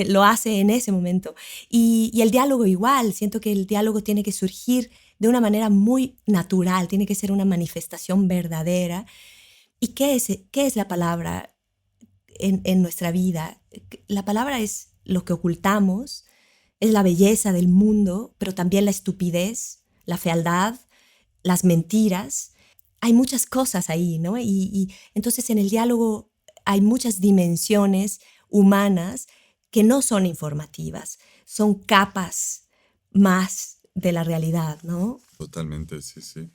lo hace en ese momento. Y el diálogo igual, siento que el diálogo tiene que surgir de una manera muy natural, tiene que ser una manifestación verdadera. ¿Y qué es la palabra en nuestra vida? La palabra es lo que ocultamos, es la belleza del mundo, pero también la estupidez, la fealdad, las mentiras. Hay muchas cosas ahí, ¿no? Y entonces en el diálogo hay muchas dimensiones humanas que no son informativas, son capas más de la realidad, ¿no? Totalmente, sí, sí.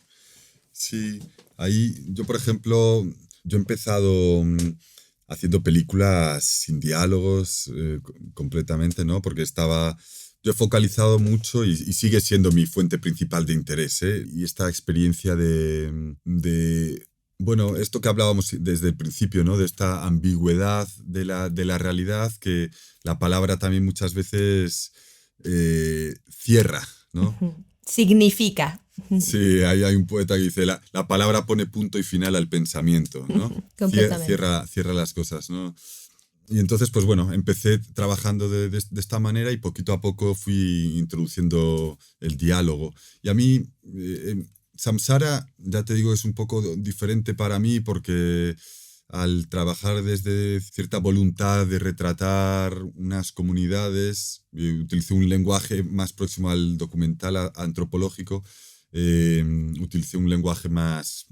Sí, ahí yo, por ejemplo, yo he empezado haciendo películas sin diálogos completamente, ¿no? Porque yo he focalizado mucho y sigue siendo mi fuente principal de interés, ¿eh? Y esta experiencia bueno, esto que hablábamos desde el principio, ¿no? De esta ambigüedad de la realidad, que la palabra también muchas veces cierra, ¿no? Significa. Sí, hay un poeta que dice, la palabra pone punto y final al pensamiento, ¿no? Completamente. Cierra las cosas, ¿no? Y entonces, pues bueno, empecé trabajando de esta manera y poquito a poco fui introduciendo el diálogo. Y a mí, Samsara, ya te digo, es un poco diferente para mí porque al trabajar desde cierta voluntad de retratar unas comunidades, utilicé un lenguaje más próximo al documental antropológico, utilicé un lenguaje más,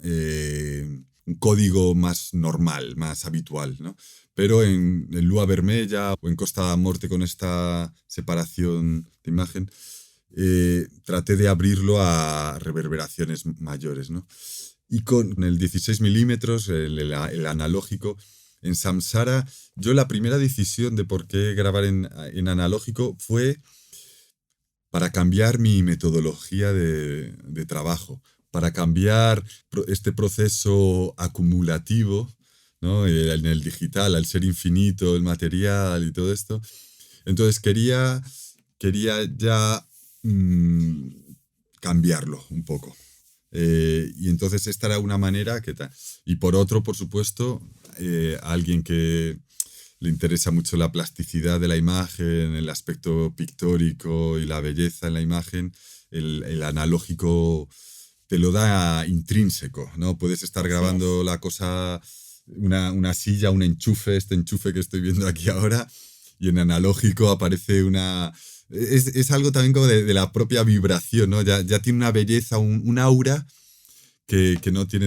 un código más normal, más habitual, ¿no? Pero en Lua Vermella o en Costa da Morte, con esta separación de imagen, traté de abrirlo a reverberaciones mayores, ¿no? Y con el 16 milímetros, el analógico, en Samsara, yo la primera decisión de por qué grabar en analógico fue para cambiar mi metodología de trabajo, para cambiar este proceso acumulativo, ¿no? En el digital, al ser infinito el material y todo esto. Entonces quería ya cambiarlo un poco. Y entonces esta era una manera que tal. Y por otro, por supuesto, alguien que le interesa mucho la plasticidad de la imagen, el aspecto pictórico y la belleza en la imagen, el analógico te lo da intrínseco, ¿no? Puedes estar grabando la cosa, una silla, un enchufe, este enchufe que estoy viendo aquí ahora, y en analógico aparece una... Es algo también como de la propia vibración, ¿no? Ya tiene una belleza, un aura que no tiene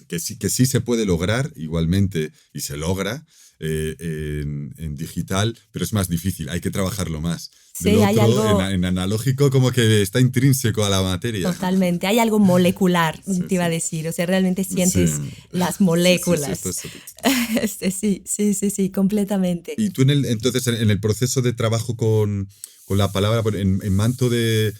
que sí se puede lograr igualmente, y se logra en digital, pero es más difícil, hay que trabajarlo más. Sí, Del hay otro, algo... en analógico como que está intrínseco a la materia. Totalmente, hay algo molecular, Sí, te iba a sí. decir, o sea, realmente sientes Sí. las Sí, moléculas. sí, esto es- Sí, completamente. Y tú entonces en el proceso de trabajo con la palabra, en Manto de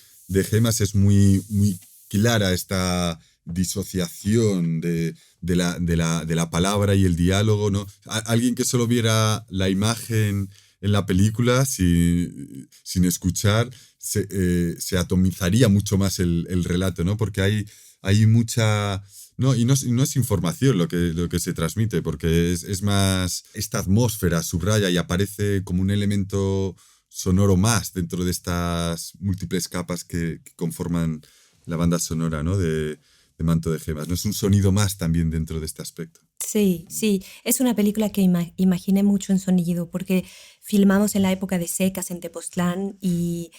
Gemas es muy, muy clara esta disociación de la palabra y el diálogo, ¿no? Alguien que solo viera la imagen en la película sin escuchar, se atomizaría mucho más el relato, ¿no? Porque hay mucha... No, y no es información lo que se transmite, porque es más esta atmósfera, subraya y aparece como un elemento sonoro más dentro de estas múltiples capas que conforman la banda sonora, ¿no? de Manto de Gemas. ¿No es un sonido más también dentro de este aspecto? Sí, es una película que imaginé mucho en sonido, porque filmamos en la época de secas en Tepoztlán y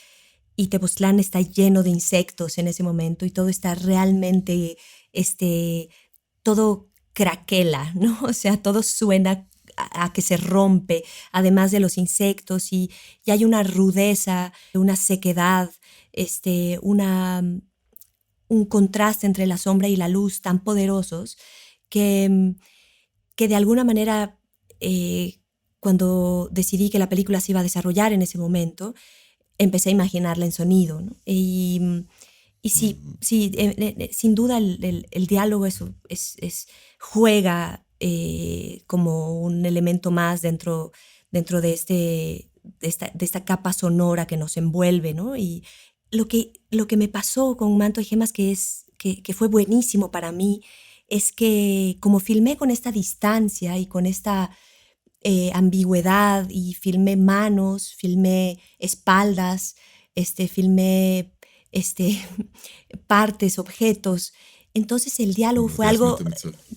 Tepoztlán está lleno de insectos en ese momento y todo está realmente, todo craquela, ¿no? O sea, todo suena a que se rompe, además de los insectos y hay una rudeza, una sequedad, una, un contraste entre la sombra y la luz tan poderosos que de alguna manera, cuando decidí que la película se iba a desarrollar en ese momento, empecé a imaginarla en sonido, ¿no? Y sí, sin duda el diálogo juega como un elemento más dentro de esta capa sonora que nos envuelve, ¿no? Y lo que me pasó con Manto de Gemas, que fue buenísimo para mí, es que como filmé con esta distancia y con esta ambigüedad y filmé manos, filmé espaldas, filmé partes, objetos. Entonces el diálogo fue algo,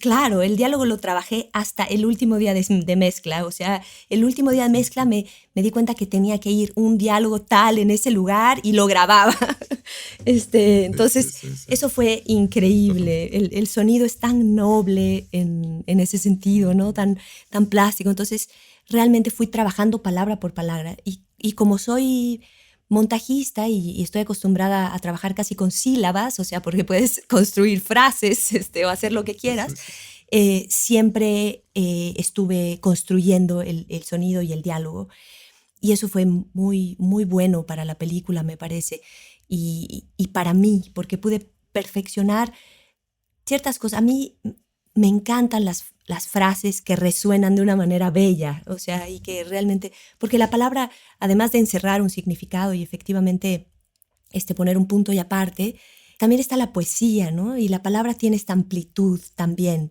claro, el diálogo lo trabajé hasta el último día de mezcla, o sea, el último día de mezcla me di cuenta que tenía que ir un diálogo tal en ese lugar y lo grababa. Entonces Sí. eso fue increíble, el sonido es tan noble en ese sentido, ¿no? Tan plástico, entonces realmente fui trabajando palabra por palabra y como soy montajista y estoy acostumbrada a trabajar casi con sílabas, o sea, porque puedes construir frases o hacer lo que quieras, siempre estuve construyendo el sonido y el diálogo. Y eso fue muy, muy bueno para la película, me parece, y para mí, porque pude perfeccionar ciertas cosas. A mí me encantan las frases que resuenan de una manera bella, o sea, y que realmente, porque la palabra, además de encerrar un significado y efectivamente poner un punto y aparte, también está la poesía, ¿no? Y la palabra tiene esta amplitud también.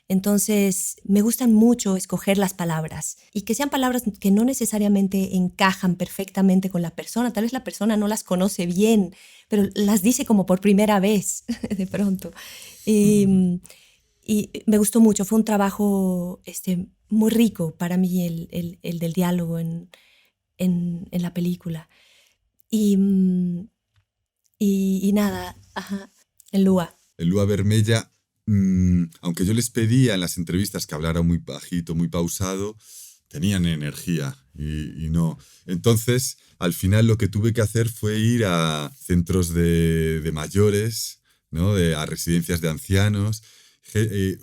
Entonces, me gustan mucho escoger las palabras y que sean palabras que no necesariamente encajan perfectamente con la persona. Tal vez la persona no las conoce bien, pero las dice como por primera vez de pronto. Y me gustó mucho, fue un trabajo muy rico para mí el del diálogo en la película. Y nada, ajá, el Lua. El Lua Vermella, aunque yo les pedía en las entrevistas que hablara muy bajito, muy pausado, tenían energía y no. Entonces, al final lo que tuve que hacer fue ir a centros de mayores, ¿no? A residencias de ancianos.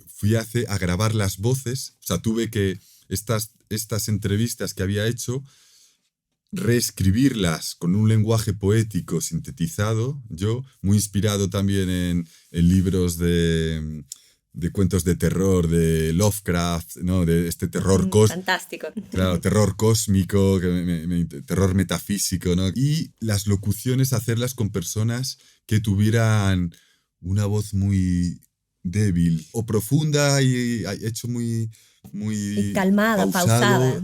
Fui a grabar las voces, o sea, tuve que estas entrevistas que había hecho, reescribirlas con un lenguaje poético sintetizado, yo, muy inspirado también en libros de cuentos de terror, de Lovecraft, ¿no? De este terror fantástico. Claro, terror cósmico, terror metafísico, ¿no? Y las locuciones hacerlas con personas que tuvieran una voz muy débil o profunda y hecho muy y calmada, pausada.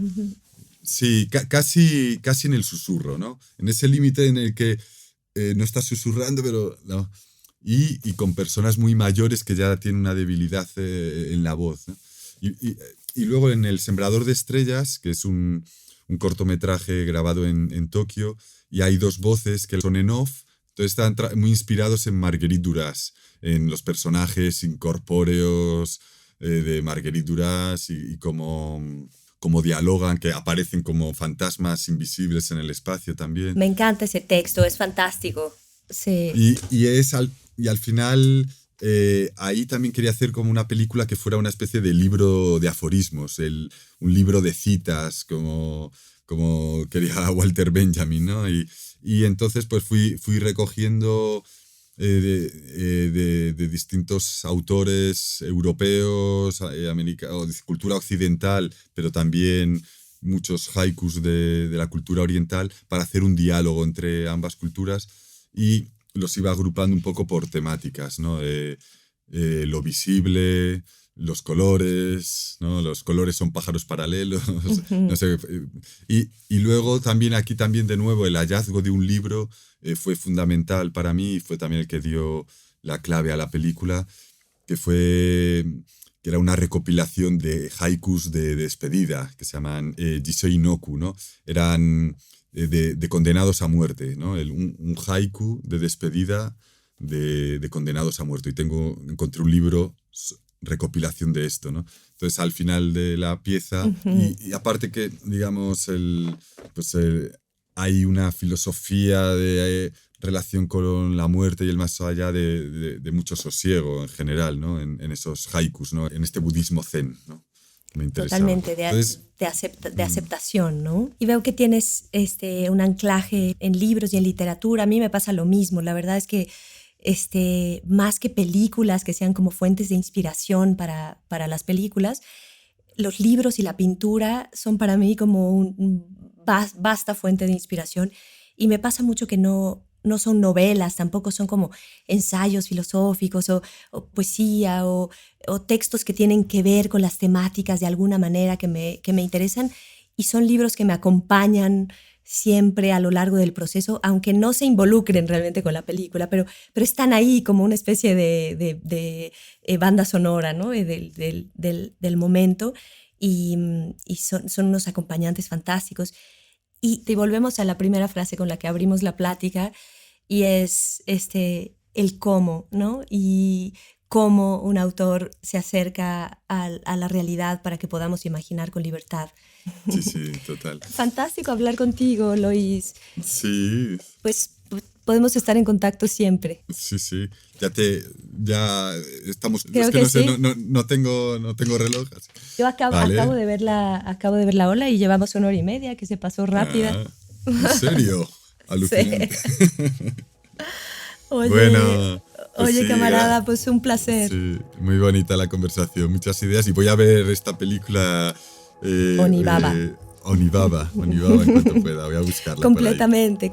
Sí, casi en el susurro, ¿no? En ese límite en el que no estás susurrando, pero no. Y con personas muy mayores que ya tienen una debilidad en la voz, ¿no? Y luego en El Sembrador de Estrellas, que es un cortometraje grabado en Tokio, y hay 2 voces que son en off, entonces están muy inspirados en Marguerite Duras, en los personajes incorpóreos de Marguerite Duras y cómo dialogan, que aparecen como fantasmas invisibles en el espacio también. Me encanta ese texto, es fantástico. Sí. Y al final, ahí también quería hacer como una película que fuera una especie de libro de aforismos, un libro de citas, como quería Walter Benjamin, ¿no? Y entonces pues fui recogiendo de distintos autores europeos, americanos, de cultura occidental, pero también muchos haikus de la cultura oriental, para hacer un diálogo entre ambas culturas, y los iba agrupando un poco por temáticas, ¿no? Lo visible, los colores, ¿no? Los colores son pájaros paralelos, no sé. Y luego también aquí también de nuevo el hallazgo de un libro fue fundamental para mí, y fue también el que dio la clave a la película, que era una recopilación de haikus de despedida, que se llaman Jisei Noku, ¿no? Eran de condenados a muerte, ¿no? Un haiku de despedida de condenados a muerte. Y encontré un libro recopilación de esto, ¿no? Entonces al final de la pieza, y aparte que, digamos, hay una filosofía de relación con la muerte y el más allá de mucho sosiego en general, ¿no? En esos haikus, ¿no? En este budismo zen, ¿no? Me interesaba. Totalmente, de aceptación, ¿no? Y veo que tienes un anclaje en libros y en literatura. A mí me pasa lo mismo. La verdad es que más que películas que sean como fuentes de inspiración para las películas, los libros y la pintura son para mí como un vasta fuente de inspiración. Y me pasa mucho que no son novelas, tampoco son como ensayos filosóficos o poesía o textos que tienen que ver con las temáticas de alguna manera que me interesan, y son libros que me acompañan siempre a lo largo del proceso, aunque no se involucren realmente con la película, pero están ahí como una especie de banda sonora, ¿no? del momento, y son unos acompañantes fantásticos. Y volvemos a la primera frase con la que abrimos la plática, y es el cómo, ¿no? Y cómo un autor se acerca a la realidad para que podamos imaginar con libertad. Sí, total. Fantástico hablar contigo, Lois. Sí. Pues podemos estar en contacto siempre. Sí. Ya estamos. Creo es que que no sé, sí. no tengo reloj. Yo acabo de ver la ola y llevamos 1 hora y media, que se pasó rápida. ¿En serio? Alucinante. Sí. Oye, bueno, pues sí, camarada, pues un placer. Sí, muy bonita la conversación, muchas ideas. Y voy a ver esta película. Onibaba. Onibaba en cuanto pueda, voy a buscarla. Completamente.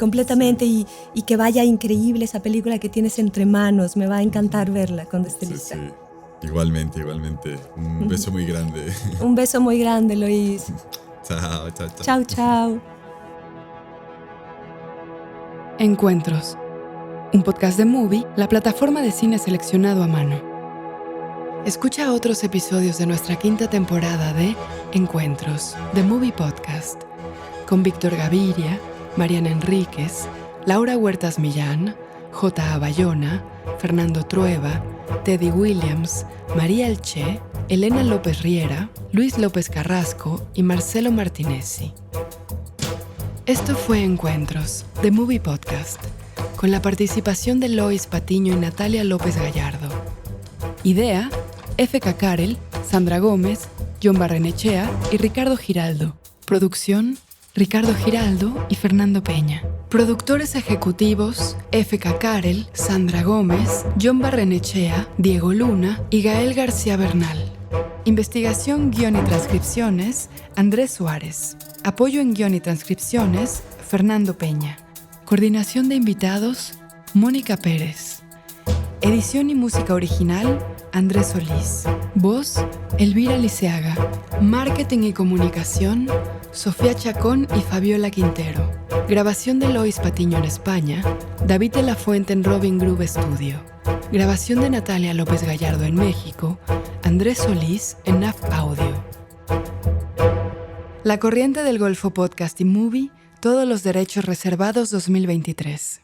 Sí. Y que vaya increíble esa película que tienes entre manos. Me va a encantar verla cuando esté lista. Sí. Igualmente. Un beso muy grande. Un beso muy grande, Lois. Chao. Chao. Encuentros. Un podcast de Movie, la plataforma de cine seleccionado a mano. Escucha otros episodios de nuestra 5ª temporada de Encuentros, The Movie Podcast, con Víctor Gaviria, Mariana Enríquez, Laura Huertas Millán, J.A. Bayona, Fernando Trueba, Teddy Williams, María Elche, Elena López Riera, Luis López Carrasco y Marcelo Martinezzi. Esto fue Encuentros, The Movie Podcast, con la participación de Lois Patiño y Natalia López Gallardo. Idea, F.K. Karel, Sandra Gómez, John Barrenechea y Ricardo Giraldo. Producción, Ricardo Giraldo y Fernando Peña. Productores ejecutivos, F.K. Karel, Sandra Gómez, John Barrenechea, Diego Luna y Gael García Bernal. Investigación, guión y transcripciones, Andrés Suárez. Apoyo en guión y transcripciones, Fernando Peña. Coordinación de invitados, Mónica Pérez. Edición y música original, Andrés Solís. Voz, Elvira Liceaga. Marketing y comunicación, Sofía Chacón y Fabiola Quintero. Grabación de Lois Patiño en España, David de la Fuente en Robin Groove Studio. Grabación de Natalia López Gallardo en México, Andrés Solís en NAF Audio. La Corriente del Golfo Podcast y Movie, todos los derechos reservados 2023.